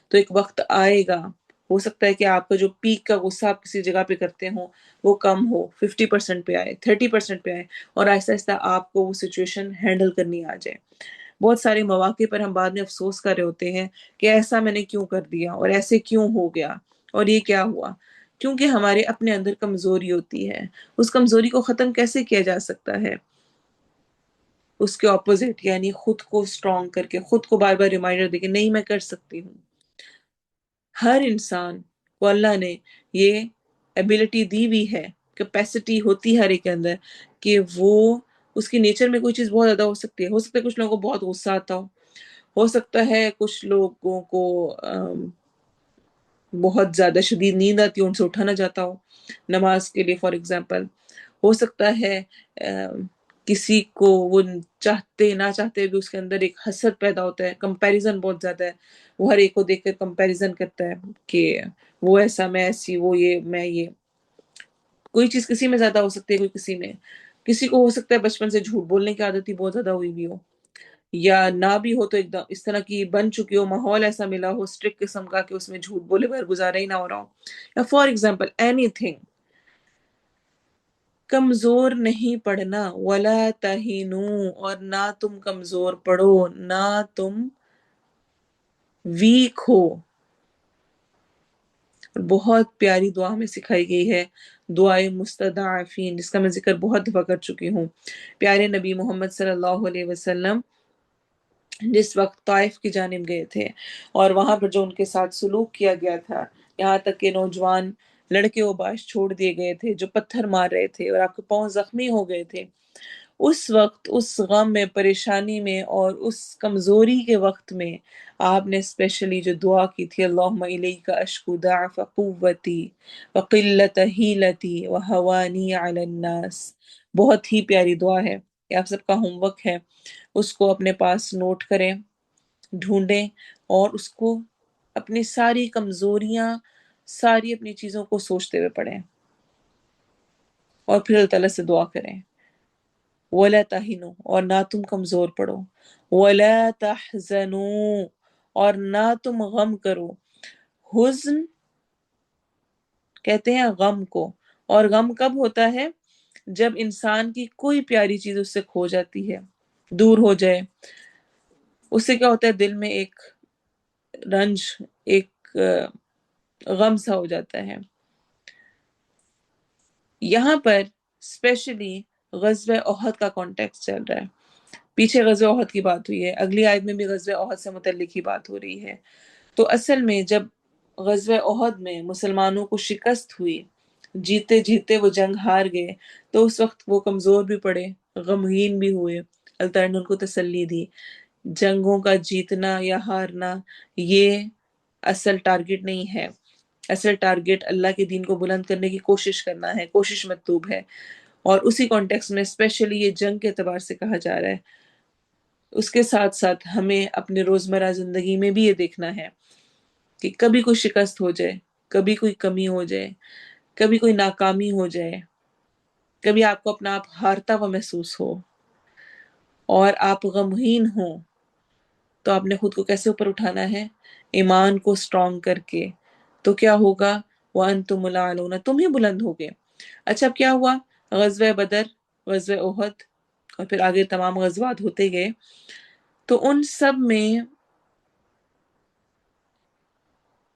تو ایک وقت آئے گا، ہو سکتا ہے کہ آپ کا جو پیک کا غصہ آپ کسی جگہ پہ کرتے ہوں وہ کم ہو، 50% پہ آئے، 30% پہ آئے، اور آہستہ آہستہ آپ کو وہ سچویشن ہینڈل کرنی آ جائے۔ بہت سارے مواقع پر ہم بعد میں افسوس کر رہے ہوتے ہیں کہ ایسا میں نے کیوں کر دیا اور ایسے کیوں ہو گیا اور یہ کیا ہوا، کیونکہ ہمارے اپنے اندر کمزوری ہوتی ہے۔ اس کمزوری کو ختم کیسے کیا جا سکتا ہے؟ اس کے اپوزٹ، یعنی خود کو سٹرونگ کر کے، خود کو بار بار ریمائنڈر دے کے نہیں میں کر سکتی ہوں۔ ہر انسان کو اللہ نے یہ ایبلٹی دی ہوئی ہے، کیپیسٹی ہوتی ہے ہر ایک کے اندر، کہ وہ اس کی نیچر میں کوئی چیز بہت زیادہ ہو سکتا ہے کچھ لوگوں کو بہت غصہ آتا ہو سکتا ہے کچھ لوگوں کو بہت زیادہ شدید نیند آتی ہو، ان سے اٹھا نہ جاتا ہو نماز کے لیے فار ایگزامپل، ہو سکتا ہے کسی کو وہ چاہتے نہ چاہتے بھی اس کے اندر ایک حسد پیدا ہوتا ہے، کمپیریزن بہت زیادہ ہے، وہ ہر ایک کو دیکھ کر کمپیریزن کرتا ہے کہ وہ ایسا، میں ایسی، وہ یہ، میں یہ۔ کوئی چیز کسی میں زیادہ ہو سکتی ہے، کوئی کسی میں، کسی کو ہو سکتا ہے بچپن سے جھوٹ بولنے کی عادت ہی بہت زیادہ ہوئی بھی ہو، یا نہ بھی ہو تو ایک دم اس طرح کی بن چکی ہو، ماحول ایسا ملا ہو اسٹرکٹ قسم کا کہ اس میں جھوٹ بولے بغیر گزارا ہی نہ ہو رہا ہو، یا فار ایگزامپل اینی تھنگ۔ کمزور نہیں پڑھنا، ولا تہینوا، اور نہ تم کمزور پڑھو، نہ تم ویک ہو۔ اور بہت پیاری دعا ہمیں سکھائی گئی ہے، دعائے مستضعفین، جس کا میں ذکر بہت دفعہ کر چکی ہوں۔ پیارے نبی محمد صلی اللہ علیہ وسلم جس وقت طائف کی جانب گئے تھے اور وہاں پر جو ان کے ساتھ سلوک کیا گیا تھا، یہاں تک کہ نوجوان لڑکے و باش چھوڑ دیے گئے تھے جو پتھر مار رہے تھے اور آپ کے پاؤں زخمی ہو گئے تھے، اس وقت، اس غم میں، پریشانی میں اور اس کمزوری کے وقت میں آپ نے اسپیشلی جو دعا کی تھی، اللہم الیک اشکو ضعف قوتی وقلت حیلتی وہوانی علی الناس، بہت ہی پیاری دعا ہے، یہ آپ سب کا ہوم ورک ہے، اس کو اپنے پاس نوٹ کریں، ڈھونڈیں اور اس کو اپنی ساری کمزوریاں، ساری اپنی چیزوں کو سوچتے ہوئے پڑھیں اور پھر اللہ تعالیٰ سے دعا کریں۔ وَلَا تَهِنُوا، اور نہ تم کمزور پڑو، وَلَا تَحْزَنُوا، اور نہ تم غم کرو۔ حزن کہتے ہیں غم کو، اور غم کب ہوتا ہے؟ جب انسان کی کوئی پیاری چیز اس سے کھو جاتی ہے، دور ہو جائے، اس سے کیا ہوتا ہے؟ دل میں ایک رنج، ایک غم سا ہو جاتا ہے۔ یہاں پر اسپیشلی غزوہ احد کا کانٹیکس چل رہا ہے، پیچھے غزوہ احد کی بات ہوئی ہے، اگلی آیت میں بھی غزوہ احد سے متعلق ہی بات ہو رہی ہے۔ تو اصل میں جب غزوہ احد میں مسلمانوں کو شکست ہوئی، جیتے جیتے وہ جنگ ہار گئے، تو اس وقت وہ کمزور بھی پڑے، غمگین بھی ہوئے، اللہ تعالیٰ نے ان کو تسلی دی۔ جنگوں کا جیتنا یا ہارنا یہ اصل ٹارگٹ نہیں ہے، اصل ٹارگٹ اللہ کے دین کو بلند کرنے کی کوشش کرنا ہے، کوشش مطلوب ہے، اور اسی کانٹیکس میں اسپیشلی یہ جنگ کے اعتبار سے کہا جا رہا ہے۔ اس کے ساتھ ساتھ ہمیں اپنے روزمرہ زندگی میں بھی یہ دیکھنا ہے کہ کبھی کوئی شکست ہو جائے، کبھی کوئی کمی ہو جائے، کبھی کوئی ناکامی ہو جائے، کبھی آپ کو اپنا آپ ہارتا ہوا محسوس ہو اور آپ غمگین ہوں، تو آپ نے خود کو کیسے اوپر اٹھانا ہے؟ ایمان کو سٹرونگ کر کے۔ تو کیا ہوگا؟ وَأَنْتُمُ الْأَعْلَوْنَ، تم ہی بلند ہوگے۔ اچھا اب کیا ہوا؟ غزوہ بدر، غزوہ احد، اور پھر آگے تمام غزوات ہوتے گئے، تو ان سب میں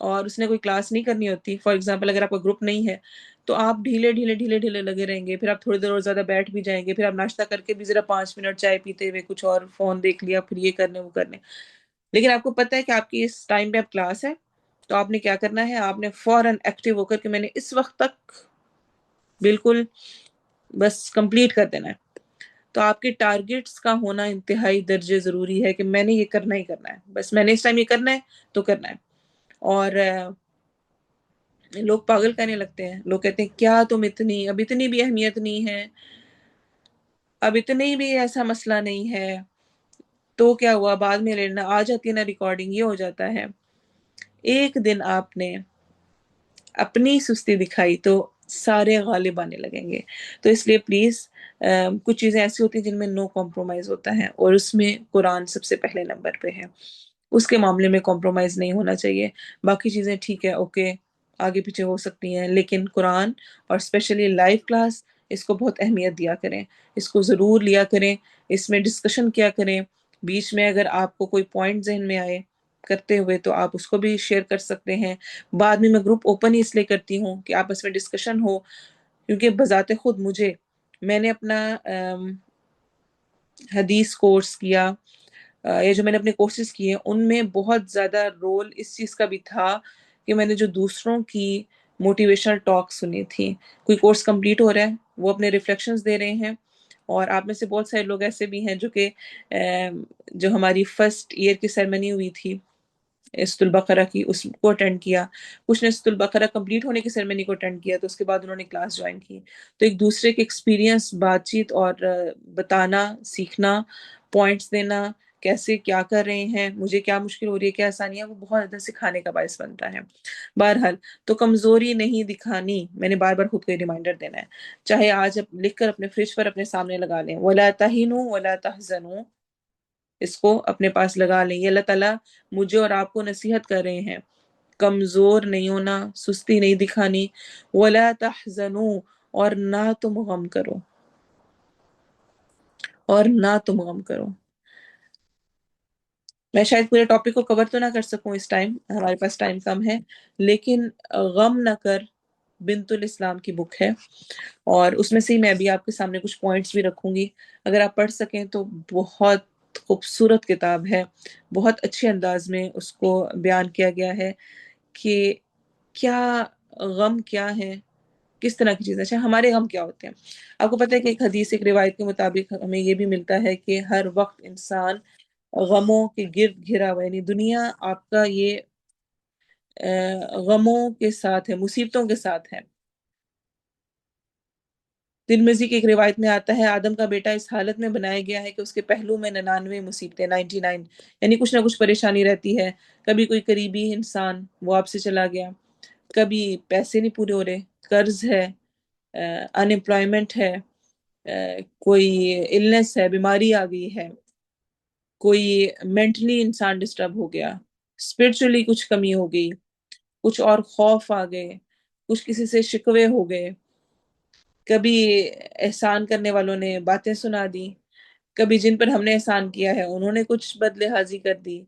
اور اس نے کوئی کلاس نہیں کرنی ہوتی، فار ایگزامپل اگر آپ کا گروپ نہیں ہے تو آپ ڈھیلے ڈھیلے ڈھیلے ڈھیلے لگے رہیں گے، پھر آپ تھوڑی دیر اور زیادہ بیٹھ بھی جائیں گے، پھر آپ ناشتہ کر کے بھی ذرا 5 منٹ چائے پیتے ہوئے کچھ اور فون دیکھ لیا، پھر یہ کرنے وہ کرنے. لیکن آپ کو پتہ ہے کہ آپ کی اس ٹائم پہ اب کلاس ہے، تو آپ نے کیا کرنا ہے، آپ نے فوراً ایکٹیو ہو کر کے میں نے اس وقت تک بالکل بس کمپلیٹ کر دینا ہے. تو آپ کے ٹارگٹس کا ہونا انتہائی درجے ضروری ہے کہ میں نے یہ کرنا ہی کرنا ہے، بس میں نے اس ٹائم یہ کرنا ہے تو کرنا ہے. اور لوگ پاگل کہنے لگتے ہیں، لوگ کہتے ہیں کیا تم اب اتنی بھی اہمیت نہیں ہے، اب اتنی بھی ایسا مسئلہ نہیں ہے، تو کیا ہوا بعد میں لینا آ جاتی ہے نا ریکارڈنگ، یہ ہو جاتا ہے. ایک دن آپ نے اپنی سستی دکھائی تو سارے غالب آنے لگیں گے. تو اس لیے پلیز کچھ چیزیں ایسی ہوتی ہیں جن میں نو کمپرومائز ہوتا ہے، اور اس میں قرآن سب سے پہلے نمبر پہ ہے، اس کے معاملے میں کمپرومائز نہیں ہونا چاہیے. باقی چیزیں ٹھیک ہے، اوکے آگے پیچھے ہو سکتی ہیں، لیکن قرآن اور اسپیشلی لائیو کلاس، اس کو بہت اہمیت دیا کریں، اس کو ضرور لیا کریں، اس میں ڈسکشن کیا کریں. بیچ میں اگر آپ کو کوئی پوائنٹ ذہن میں آئے کرتے ہوئے تو آپ اس کو بھی شیئر کر سکتے ہیں. بعد میں گروپ اوپن ہی اس لیے کرتی ہوں کہ آپ اس میں ڈسکشن ہو، کیونکہ بذات خود میں نے اپنا حدیث کورس کیا، یا جو میں نے اپنے کورسز کیے ان میں بہت زیادہ رول اس چیز کا بھی تھا کہ میں نے جو دوسروں کی موٹیویشنل ٹاک سنی تھی. کوئی کورس کمپلیٹ ہو رہا ہے، وہ اپنے ریفلیکشنز دے رہے ہیں، اور آپ میں سے بہت سارے لوگ ایسے بھی ہیں جو کہ جو ہماری فرسٹ ایئر کی سیرمنی ہوئی تھی سورۃ البقرہ کی، اس کو اٹینڈ کیا. کچھ نے سورۃ البقرہ کمپلیٹ ہونے کی سیرمنی کو اٹینڈ کیا، تو اس کے بعد انہوں نے کلاس جوائن کی. تو ایک دوسرے کے ایکسپیرینس، بات چیت اور بتانا، سیکھنا، پوائنٹس دینا، کیسے کیا کر رہے ہیں، مجھے کیا مشکل ہو رہی ہے، کیا آسانی ہے، وہ بہت زیادہ سکھانے کا باعث بنتا ہے. بہرحال تو کمزوری نہیں دکھانی، میں نے بار بار خود کو یہ ریمائنڈر دینا ہے. چاہے آج لکھ کر اپنے فریج پر اپنے سامنے لگا لیں، وَلَا تَهِنُوا وَلَا تَحْزَنُوا، اس کو اپنے پاس لگا لیں. یہ اللہ تعالیٰ مجھے اور آپ کو نصیحت کر رہے ہیں، کمزور نہیں ہونا، سستی نہیں دکھانی. وَلَا تَحْزَنُوا، اور نہ تم غم کرو، اور نہ تم غم کرو. میں شاید پورے ٹاپک کو کور تو نہ کر سکوں اس ٹائم، ہمارے پاس ٹائم کم ہے، لیکن غم نہ کر بنت الاسلام کی بک ہے، اور اس میں سے ہی میں ابھی آپ کے سامنے کچھ پوائنٹس بھی رکھوں گی. اگر آپ پڑھ سکیں تو بہت خوبصورت کتاب ہے، بہت اچھے انداز میں اس کو بیان کیا گیا ہے کہ کیا غم کیا ہے، کس طرح کی چیزیں. اچھا ہمارے غم کیا ہوتے ہیں؟ آپ کو پتہ ہے کہ ایک حدیث، ایک روایت کے مطابق ہمیں یہ بھی ملتا ہے کہ ہر وقت انسان غموں کے گرد گھرا ہوا، یعنی دنیا آپ کا یہ غموں کے ساتھ ہے، مصیبتوں کے ساتھ ہے. ترمذی کی ایک روایت میں آتا ہے آدم کا بیٹا اس حالت میں بنایا گیا ہے کہ اس کے پہلو میں 99 مصیبتیں، 99، یعنی کچھ نہ کچھ پریشانی رہتی ہے. کبھی کوئی قریبی انسان وہ آپ سے چلا گیا، کبھی پیسے نہیں پورے ہو رہے، قرض ہے، ان امپلائمنٹ ہے، کوئی النس ہے، بیماری آ گئی ہے، کوئی مینٹلی انسان ڈسٹرب ہو گیا، اسپرچولی کچھ کمی ہو گئی، کچھ اور خوف آ گئے، کچھ کسی سے شکوے ہو گئے، کبھی احسان کرنے والوں نے باتیں سنا دی، کبھی جن پر ہم نے احسان کیا ہے انہوں نے کچھ بدلہضی کر دی،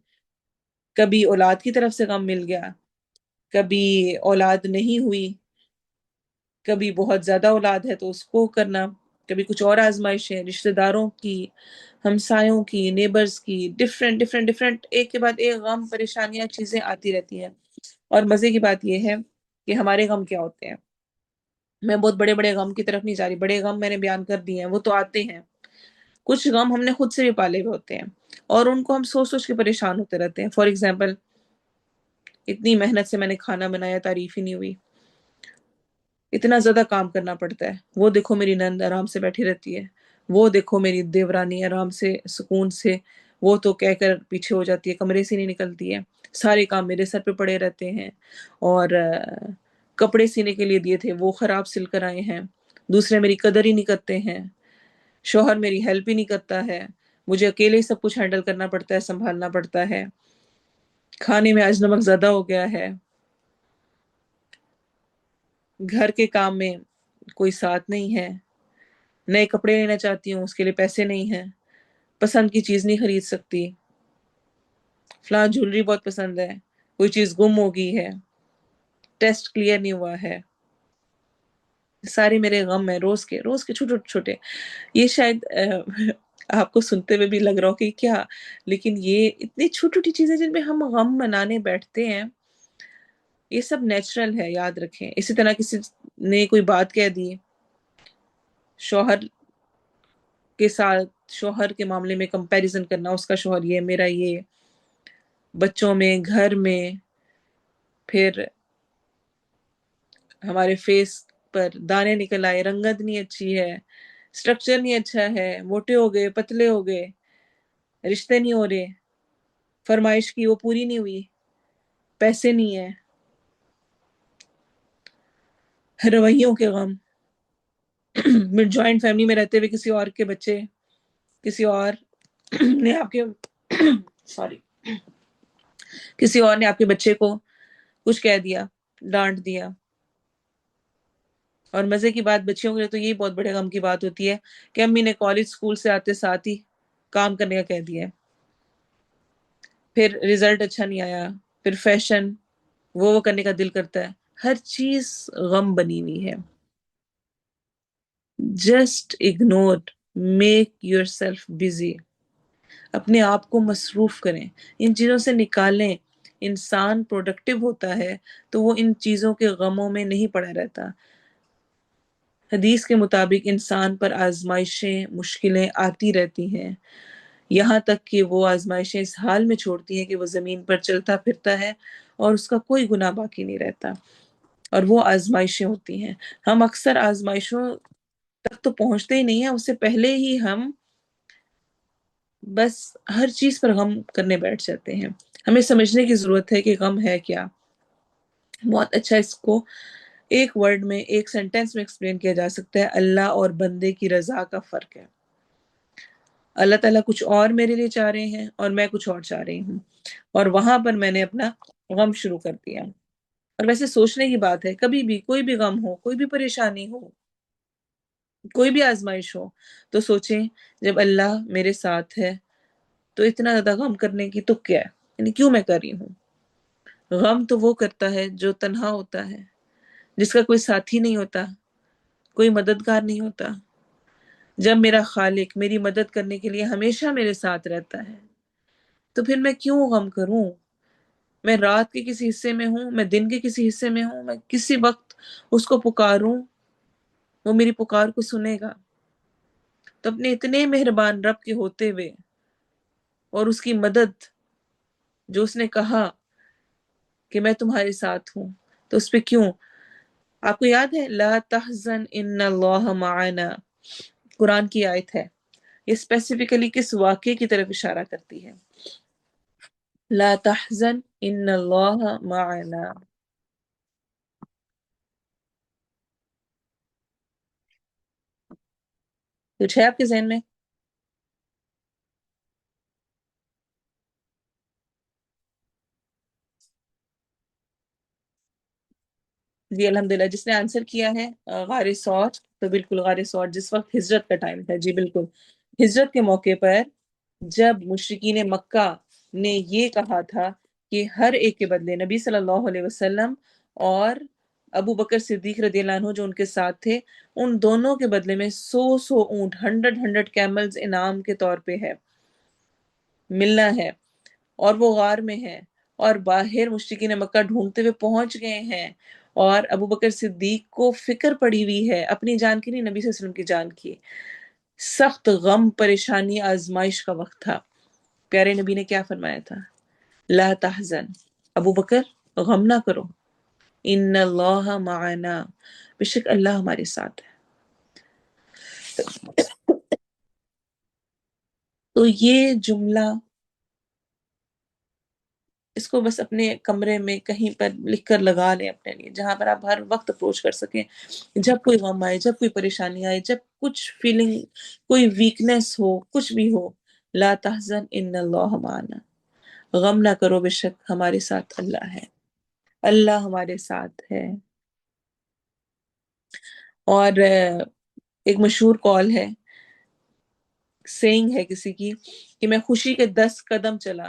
کبھی اولاد کی طرف سے غم مل گیا، کبھی اولاد نہیں ہوئی، کبھی بہت زیادہ اولاد ہے تو اس کو کرنا، کبھی کچھ اور آزمائشیں، رشتہ داروں کی، ہمسایوں کی، نیبرز کی، ڈفرینٹ ڈفرینٹ ڈفرینٹ، ایک کے بعد ایک غم، پریشانیاں، چیزیں آتی رہتی ہیں. اور مزے کی بات یہ ہے کہ ہمارے غم کیا ہوتے ہیں. میں بہت بڑے بڑے غم کی طرف نہیں جا رہی، بڑے غم میں نے بیان کر دیے ہیں، وہ تو آتے ہیں. کچھ غم ہم نے خود سے بھی پالے ہوئے ہوتے ہیں، اور ان کو ہم سوچ سوچ کے پریشان ہوتے رہتے ہیں. فار ایگزامپل، اتنی محنت سے میں نے کھانا بنایا، تعریف ہی نہیں ہوئی، اتنا زیادہ کام کرنا پڑتا ہے، وہ دیکھو میری نند آرام سے بیٹھی رہتی ہے، وہ دیکھو میری دیورانی آرام سے سکون سے، وہ تو کہہ کر پیچھے ہو جاتی ہے، کمرے سے نہیں نکلتی ہے، سارے کام میرے سر پہ پڑے رہتے ہیں. اور کپڑے سینے کے لیے دیے تھے وہ خراب سل کر آئے ہیں، دوسرے میری قدر ہی نہیں کرتے ہیں، شوہر میری ہیلپ ہی نہیں کرتا ہے، مجھے اکیلے ہی سب کچھ ہینڈل کرنا پڑتا ہے، سنبھالنا پڑتا ہے، کھانے میں آج نمک زیادہ ہو گیا ہے، گھر کے کام میں کوئی ساتھ نہیں ہے، نئے کپڑے لینا چاہتی ہوں اس کے لیے پیسے نہیں ہیں، پسند کی چیز نہیں خرید سکتی، فلاں جولری بہت پسند ہے، کوئی چیز گم ہو گئی ہے، ٹیسٹ کلیئر نہیں ہوا ہے، سارے میرے غم ہیں روز کے چھوٹے چھوٹے. یہ شاید آپ کو سنتے ہوئے بھی لگ رہا ہو کہ کیا، لیکن یہ اتنی چھوٹی چھوٹی چیزیں جن میں ہم غم منانے بیٹھتے ہیں، یہ سب نیچرل ہے، یاد رکھیں. اسی طرح کسی نے کوئی بات کہہ دی، شوہر کے ساتھ، شوہر کے معاملے میں کمپیریزن کرنا، اس کا شوہر یہ، میرا یہ، بچوں میں، گھر میں، پھر ہمارے فیس پر دانے نکل آئے، رنگت نہیں اچھی ہے، سٹرکچر نہیں اچھا ہے، موٹے ہو گئے، پتلے ہو گئے، رشتے نہیں ہو رہے، فرمائش کی وہ پوری نہیں ہوئی، پیسے نہیں ہیں، رویوں کے غم. جوائنٹ فیملی میں رہتے ہوئے کسی اور کے بچے، کسی اور نے آپ کے سوری کسی اور نے آپ کے بچے کو کچھ کہہ دیا، ڈانٹ دیا. اور مزے کی بات بچیوں کے لیے تو یہی بہت بڑے غم کی بات ہوتی ہے کہ امی نے کالج اسکول سے آتے ساتھ ہی کام کرنے کا کہہ دیا ہے، پھر رزلٹ اچھا نہیں آیا، پھر فیشن وہ کرنے کا دل کرتا ہے، ہر چیز غم بنی ہوئی ہے. Just ignore, make your self busy, اپنے آپ کو مصروف کریں، ان چیزوں سے نکالیں. انسان پروڈکٹیو ہوتا ہے تو وہ ان چیزوں کے غموں میں نہیں پڑا رہتا. حدیث کے مطابق انسان پر آزمائشیں، مشکلیں آتی رہتی ہیں، یہاں تک کہ وہ آزمائشیں اس حال میں چھوڑتی ہیں کہ وہ زمین پر چلتا پھرتا ہے اور اس کا کوئی گناہ باقی نہیں رہتا. اور وہ آزمائشیں ہوتی ہیں. ہم اکثر آزمائشوں تک تو پہنچتے ہی نہیں ہیں، اس سے پہلے ہی ہم بس ہر چیز پر غم کرنے بیٹھ جاتے ہیں. ہمیں سمجھنے کی ضرورت ہے کہ غم ہے کیا. بہت اچھا اس کو ایک ورڈ میں، ایک سینٹینس میں ایکسپلین کیا جا سکتا ہے، اللہ اور بندے کی رضا کا فرق ہے. اللہ تعالیٰ کچھ اور میرے لیے چاہ رہے ہیں اور میں کچھ اور چاہ رہی ہوں، اور وہاں پر میں نے اپنا غم شروع کر دیا. اور ویسے سوچنے کی بات ہے، کبھی بھی کوئی بھی غم ہو، کوئی بھی پریشانی ہو، کوئی بھی آزمائش ہو، تو سوچیں جب اللہ میرے ساتھ ہے تو اتنا زیادہ غم کرنے کی تو کیا ہے، یعنی کیوں میں کر رہی ہوں. غم تو وہ کرتا ہے جو تنہا ہوتا ہے، جس کا کوئی ساتھی نہیں ہوتا، کوئی مددگار نہیں ہوتا. جب میرا خالق میری مدد کرنے کے لیے ہمیشہ میرے ساتھ رہتا ہے تو پھر میں کیوں غم کروں. میں رات کے کسی حصے میں ہوں، میں دن کے کسی حصے میں ہوں، میں کسی وقت اس کو پکاروں، وہ میری پکار کو سنے گا. تو اپنے اتنے مہربان رب کے ہوتے ہوئے اور اس کی مدد جو اس نے کہا کہ میں تمہارے ساتھ ہوں، تو اس پہ کیوں. آپ کو یاد ہے لا تحزن ان اللہ معنا، قرآن کی آیت ہے، یہ اسپیسیفکلی کس واقعے کی طرف اشارہ کرتی ہے. لا تحزن ان اللہ معنا. کچھ ہے آپ کے ذہن میں؟ جی الحمدللہ، جس نے آنسر کیا ہے غار ثور، تو بالکل غار ثور جس وقت ہجرت کا ٹائم تھا. جی بالکل، ہجرت کے موقع پر جب مشرکین مکہ نے یہ کہا تھا کہ ہر ایک کے بدلے نبی صلی اللہ علیہ وسلم اور ابو بکر صدیق رضی اللہ عنہ جو ان کے ساتھ تھے، ان دونوں کے بدلے میں 100 اونٹ، 100 کیملز انعام کے طور پہ ہے، ملنا ہے. اور وہ غار میں ہیں اور باہر مشرکین مکہ ڈھونڈتے ہوئے پہنچ گئے ہیں، اور ابو بکر صدیق کو فکر پڑی ہوئی ہے، اپنی جان کی نہیں، نبی صلی اللہ علیہ وسلم کی جان کی. سخت غم، پریشانی، آزمائش کا وقت تھا. پیارے نبی نے کیا فرمایا تھا؟ لا تحزن، ابو بکر غم نہ کرو، ان اللہ معنا، بے شک اللہ ہمارے ساتھ ہے. تو یہ جملہ اس کو بس اپنے کمرے میں کہیں پر لکھ کر لگا لیں اپنے لیے، جہاں پر آپ ہر وقت اپروچ کر سکیں. جب کوئی غم آئے، جب کوئی پریشانی آئے، جب کچھ فیلنگ، کوئی ویکنس ہو، کچھ بھی ہو، لا تحزن ان اللہ معنا، غم نہ کرو، بے شک ہمارے ساتھ اللہ ہے، اللہ ہمارے ساتھ ہے. اور ایک مشہور کال ہے، سینگ ہے کسی کی، کہ میں خوشی کے 10 قدم چلا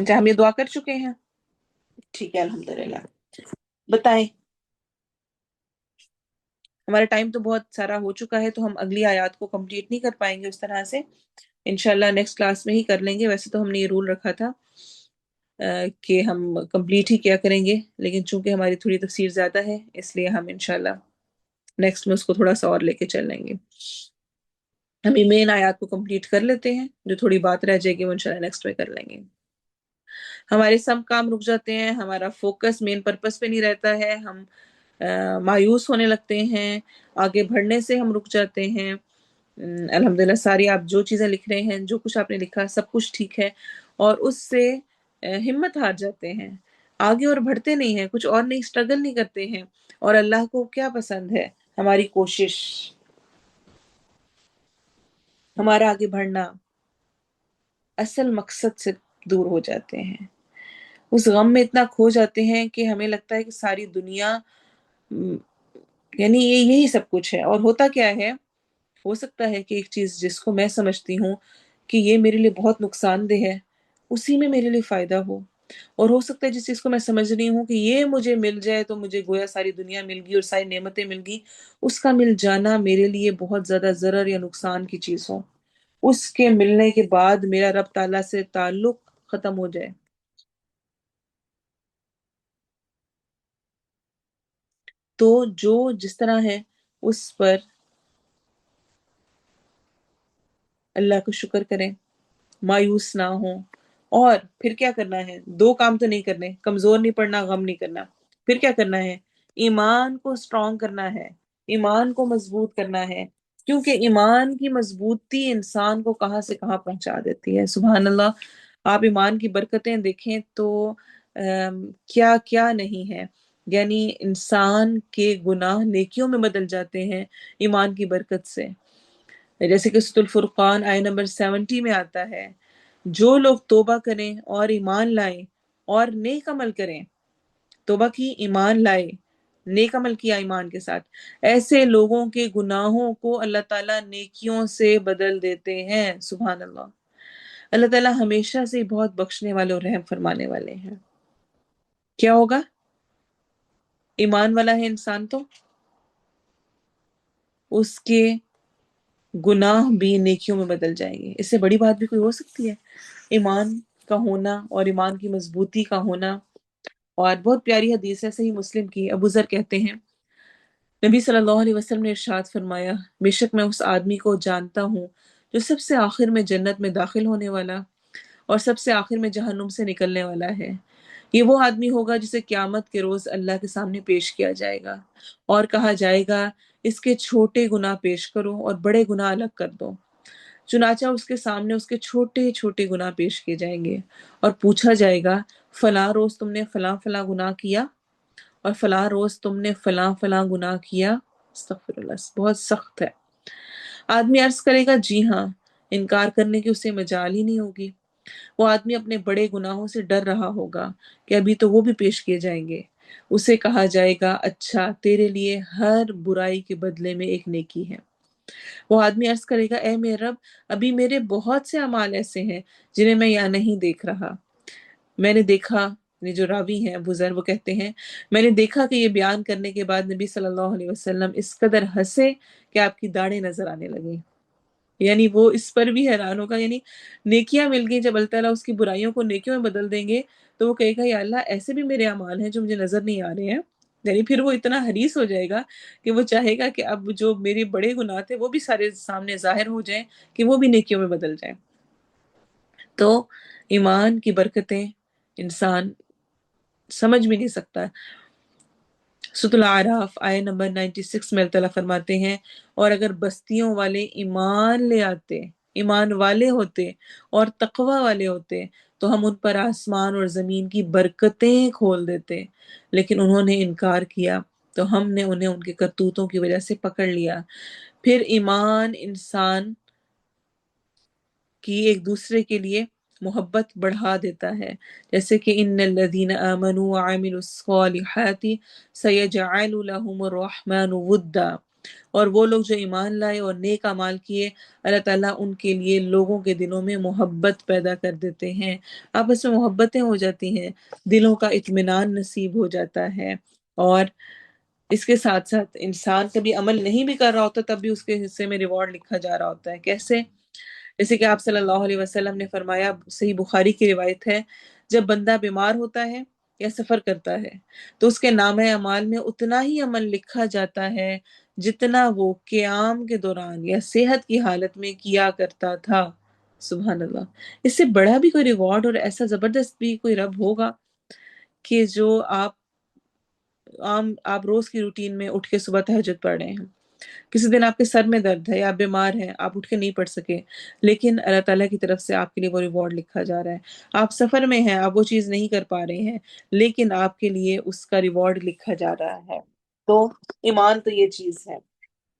اچھا ہم یہ دعا کر چکے ہیں؟ ٹھیک ہے الحمدللہ. بتائیں. ہمارا ٹائم تو بہت سارا ہو چکا ہے تو ہم اگلی آیات کو کمپلیٹ نہیں کر پائیں گے اس طرح سے. انشاءاللہ نیکسٹ کلاس میں ہی کر لیں گے. ویسے تو ہم نے یہ رول رکھا تھا کہ ہم کمپلیٹ ہی کیا کریں گے، لیکن چونکہ ہماری تھوڑی تفسیر زیادہ ہے اس لیے ہم انشاءاللہ نیکسٹ میں اس کو تھوڑا سا اور لے کے چل لیں گے. ہم یہ مین آیات کو کمپلیٹ کر لیتے ہیں، جو تھوڑی بات رہ جائے گی وہ انشاءاللہ نیکسٹ میں کر لیں گے. ہمارے سب کام رک جاتے ہیں، ہمارا فوکس مین پرپس پہ نہیں رہتا ہے، ہم مایوس ہونے لگتے ہیں، آگے بڑھنے سے ہم رک جاتے ہیں. الحمدللہ ساری آپ جو چیزیں لکھ رہے ہیں، جو کچھ آپ نے لکھا سب کچھ ٹھیک ہے، اور اس سے ہمت ہار جاتے ہیں، آگے اور بڑھتے نہیں ہیں، کچھ اور نہیں، اسٹرگل نہیں کرتے ہیں. اور اللہ کو کیا پسند ہے؟ ہماری کوشش، ہمارا آگے بڑھنا، اصل مقصد سے دور ہو جاتے ہیں. اس غم میں اتنا کھو جاتے ہیں کہ ہمیں لگتا ہے کہ ساری دنیا یعنی یہی سب کچھ ہے. اور ہوتا کیا ہے، ہو سکتا ہے کہ ایک چیز جس کو میں سمجھتی ہوں کہ یہ میرے لیے بہت نقصان دہ ہے، اسی میں میرے لیے فائدہ ہو. اور ہو سکتا ہے جس چیز کو میں سمجھ رہی ہوں کہ یہ مجھے مل جائے تو مجھے گویا ساری دنیا مل گئی اور ساری نعمتیں مل گئی، اس کا مل جانا میرے لیے بہت زیادہ ضرر یا نقصان کی چیز ہو. اس کے ملنے کے بعد میرا رب تعالیٰ سے تعلق ختم ہو جائے. تو جو جس طرح ہے اس پر اللہ کا شکر کریں، مایوس نہ ہوں. اور پھر کیا کرنا ہے؟ دو کام تو نہیں کرنے، کمزور نہیں پڑنا، غم نہیں کرنا. پھر کیا کرنا ہے؟ ایمان کو سٹرونگ کرنا ہے، ایمان کو مضبوط کرنا ہے. کیونکہ ایمان کی مضبوطی انسان کو کہاں سے کہاں پہنچا دیتی ہے. سبحان اللہ. آپ ایمان کی برکتیں دیکھیں تو کیا کیا نہیں ہے. یعنی انسان کے گناہ نیکیوں میں بدل جاتے ہیں ایمان کی برکت سے. جیسے کہ سورۃ الفرقان آیت نمبر 70 میں آتا ہے، جو لوگ توبہ کریں اور ایمان لائیں اور نیک عمل کریں. توبہ کی، ایمان لائے، نیک عمل کیا ایمان کے ساتھ، ایسے لوگوں کے گناہوں کو اللہ تعالیٰ نیکیوں سے بدل دیتے ہیں. سبحان اللہ. اللہ تعالیٰ ہمیشہ سے بہت بخشنے والے اور رحم فرمانے والے ہیں. کیا ہوگا؟ ایمان والا ہے انسان تو اس کے گناہ بھی نیکیوں میں بدل جائیں گے. اس سے بڑی بات بھی کوئی ہو سکتی ہے؟ ایمان کا ہونا اور ایمان کی مضبوطی کا ہونا. اور بہت پیاری حدیث ہے صحیح مسلم کی. ابو ذر کہتے ہیں نبی صلی اللہ علیہ وسلم نے ارشاد فرمایا، بے شک میں اس آدمی کو جانتا ہوں جو سب سے آخر میں جنت میں داخل ہونے والا اور سب سے آخر میں جہنم سے نکلنے والا ہے. یہ وہ آدمی ہوگا جسے قیامت کے روز اللہ کے سامنے پیش کیا جائے گا اور کہا جائے گا اس کے چھوٹے گناہ پیش کرو اور بڑے گناہ الگ کر دو. چنانچہ اس کے سامنے اس کے چھوٹے چھوٹے گناہ پیش کیے جائیں گے اور پوچھا جائے گا فلاں روز تم نے فلاں فلاں گناہ کیا اور فلاں روز تم نے فلاں فلاں گناہ کیا. استغفر اللہ، بہت سخت ہے. آدمی عرض کرے گا جی ہاں، انکار کرنے کی اسے مجال ہی نہیں ہوگی. وہ آدمی اپنے بڑے گناہوں سے ڈر رہا ہوگا کہ ابھی تو وہ بھی پیش کیے جائیں گے. اسے کہا جائے گا اچھا تیرے لیے ہر برائی کے بدلے میں ایک نیکی ہے. وہ آدمی عرض کرے گا اے میرے رب، ابھی میرے بہت سے اعمال ایسے ہیں جنہیں میں یہاں نہیں دیکھ رہا. میں نے دیکھا، یہ جو راوی ہیں ابو ذر وہ کہتے ہیں میں نے دیکھا کہ یہ بیان کرنے کے بعد نبی صلی اللہ علیہ وسلم اس قدر ہنسے کہ آپ کی داڑھیں نظر آنے لگیں. یعنی وہ اس پر بھی حیران ہوگا. یعنی نیکیاں مل گئی، جب اللہ تعالیٰ اس کی برائیوں کو نیکیوں میں بدل دیں گے تو وہ کہے گا یا اللہ ایسے بھی میرے اعمال ہیں جو مجھے نظر نہیں آ رہے ہیں. یعنی پھر وہ اتنا حریص ہو جائے گا کہ وہ چاہے گا کہ اب جو میرے بڑے گناہ تھے وہ بھی سارے سامنے ظاہر ہو جائیں کہ وہ بھی نیکیوں میں بدل جائیں. تو ایمان کی برکتیں انسان سمجھ بھی نہیں سکتا. سورۃ الاعراف آیت نمبر 96 میں اللہ تعالیٰ فرماتے ہیں اور اگر بستیوں والے ایمان لے آتے، ایمان والے ہوتے اور تقوی والے ہوتے تو ہم ان پر آسمان اور زمین کی برکتیں کھول دیتے، لیکن انہوں نے انکار کیا تو ہم نے انہیں ان کے کرتوتوں کی وجہ سے پکڑ لیا. پھر ایمان انسان کی ایک دوسرے کے لیے محبت بڑھا دیتا ہے، جیسے کہ ان الذین آمنوا وعملوا الصالحات سیجعل لهم الرحمن ودا. اور وہ لوگ جو ایمان لائے اور نیک اعمال کیے، اللہ تعالیٰ ان کے لیے لوگوں کے دلوں میں محبت پیدا کر دیتے ہیں، آپس میں محبتیں ہو جاتی ہیں، دلوں کا اطمینان نصیب ہو جاتا ہے۔ اور اس کے ساتھ ساتھ انسان کبھی عمل نہیں بھی کر رہا ہوتا تب بھی اس کے حصے میں ریوارڈ لکھا جا رہا ہوتا ہے۔ کیسے؟ جیسے کہ آپ صلی اللہ علیہ وسلم نے فرمایا، صحیح بخاری کی روایت ہے، جب بندہ بیمار ہوتا ہے یا سفر کرتا ہے تو اس کے نامہ اعمال میں اتنا ہی عمل لکھا جاتا ہے جتنا وہ قیام کے دوران یا صحت کی حالت میں کیا کرتا تھا۔ سبحان اللہ! اس سے بڑا بھی کوئی ریوارڈ اور ایسا زبردست بھی کوئی رب ہوگا کہ جو آپ روز کی روٹین میں اٹھ کے صبح تہجد پڑھ رہے ہیں، کسی دن آپ کے سر میں درد ہے یا آپ بیمار ہیں، آپ اٹھ کے نہیں پڑھ سکے، لیکن اللہ تعالیٰ کی طرف سے آپ کے لیے وہ ریوارڈ لکھا جا رہا ہے۔ آپ سفر میں ہیں، آپ وہ چیز نہیں کر پا رہے ہیں، لیکن آپ کے لیے اس کا ریوارڈ لکھا جا رہا ہے۔ تو ایمان تو یہ چیز ہے۔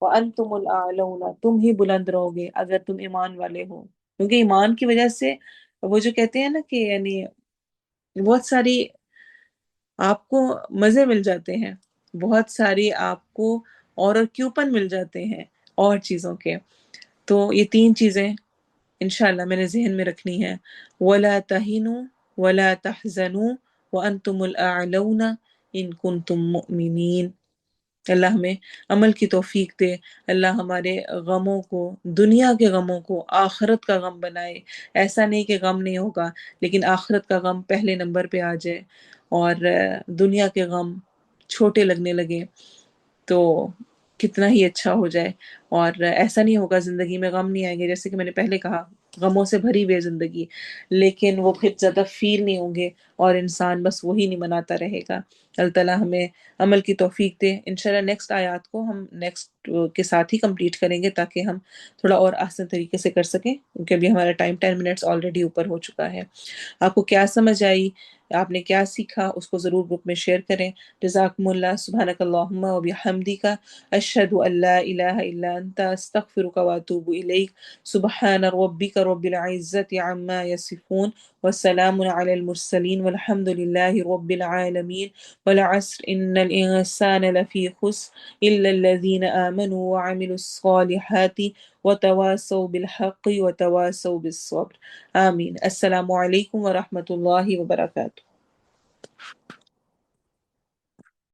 وَأَنْتُمُ الْأَعْلَوْنَ، تم ہی بلند رہو گے اگر تم ایمان والے ہو، کیونکہ ایمان کی وجہ سے وہ جو کہتے ہیں نا کہ یعنی بہت ساری آپ کو مزے مل جاتے ہیں، بہت ساری آپ کو اور کیوپن مل جاتے ہیں اور چیزوں کے۔ تو یہ تین چیزیں انشاءاللہ میں نے ذہن میں رکھنی ہے۔ وَلَا تَهِنُوا وَلَا تَحْزَنُوا وَأَنْتُمُ الْأَعْلَوْنَ إِن كُنتُم مُؤْمِنِينَ۔ اللہ ہمیں عمل کی توفیق دے، اللہ ہمارے غموں کو، دنیا کے غموں کو آخرت کا غم بنائے۔ ایسا نہیں کہ غم نہیں ہوگا، لیکن آخرت کا غم پہلے نمبر پہ آ جائے اور دنیا کے غم چھوٹے لگنے لگے تو کتنا ہی اچھا ہو جائے۔ اور ایسا نہیں ہوگا زندگی میں غم نہیں آئیں گے، جیسے کہ میں نے پہلے کہا غموں سے بھری ہوئی ہے زندگی، لیکن وہ پھر زیادہ فیل نہیں ہوں گے اور انسان بس وہی نہیں مناتا رہے گا۔ اللہ تعالیٰ ہمیں عمل کی توفیق دے۔ انشاءاللہ نیکسٹ آیات کو ہم نیکسٹ کے ساتھ ہی کمپلیٹ کریں گے تاکہ ہم تھوڑا اور آسان طریقے سے کر سکیں، کیونکہ ابھی ہمارا ٹائم 10 منٹس آلریڈی اوپر ہو چکا ہے۔ آپ کو کیا سمجھ آئی، آپ نے کیا سیکھا، اس کو ضرور گروپ میں شیئر کریں۔ جزاکم اللہ، سبحانک اللہم و بحمدک، اشہد ان لا الہ الا انت، استغفرک و اتوب الیک۔ سبحان ربک رب العزت عما یصفون، وسلام علی المرسلین، والحمد للہ رب العالمین۔ والعصر ان الانسان لفی خسر الا الذین آمنوا وعملوا الصالحات وتواصوا بالحق وتواصوا بالصبر۔ آمین۔ السلام علیکم ورحمۃ اللہ وبرکاتہ۔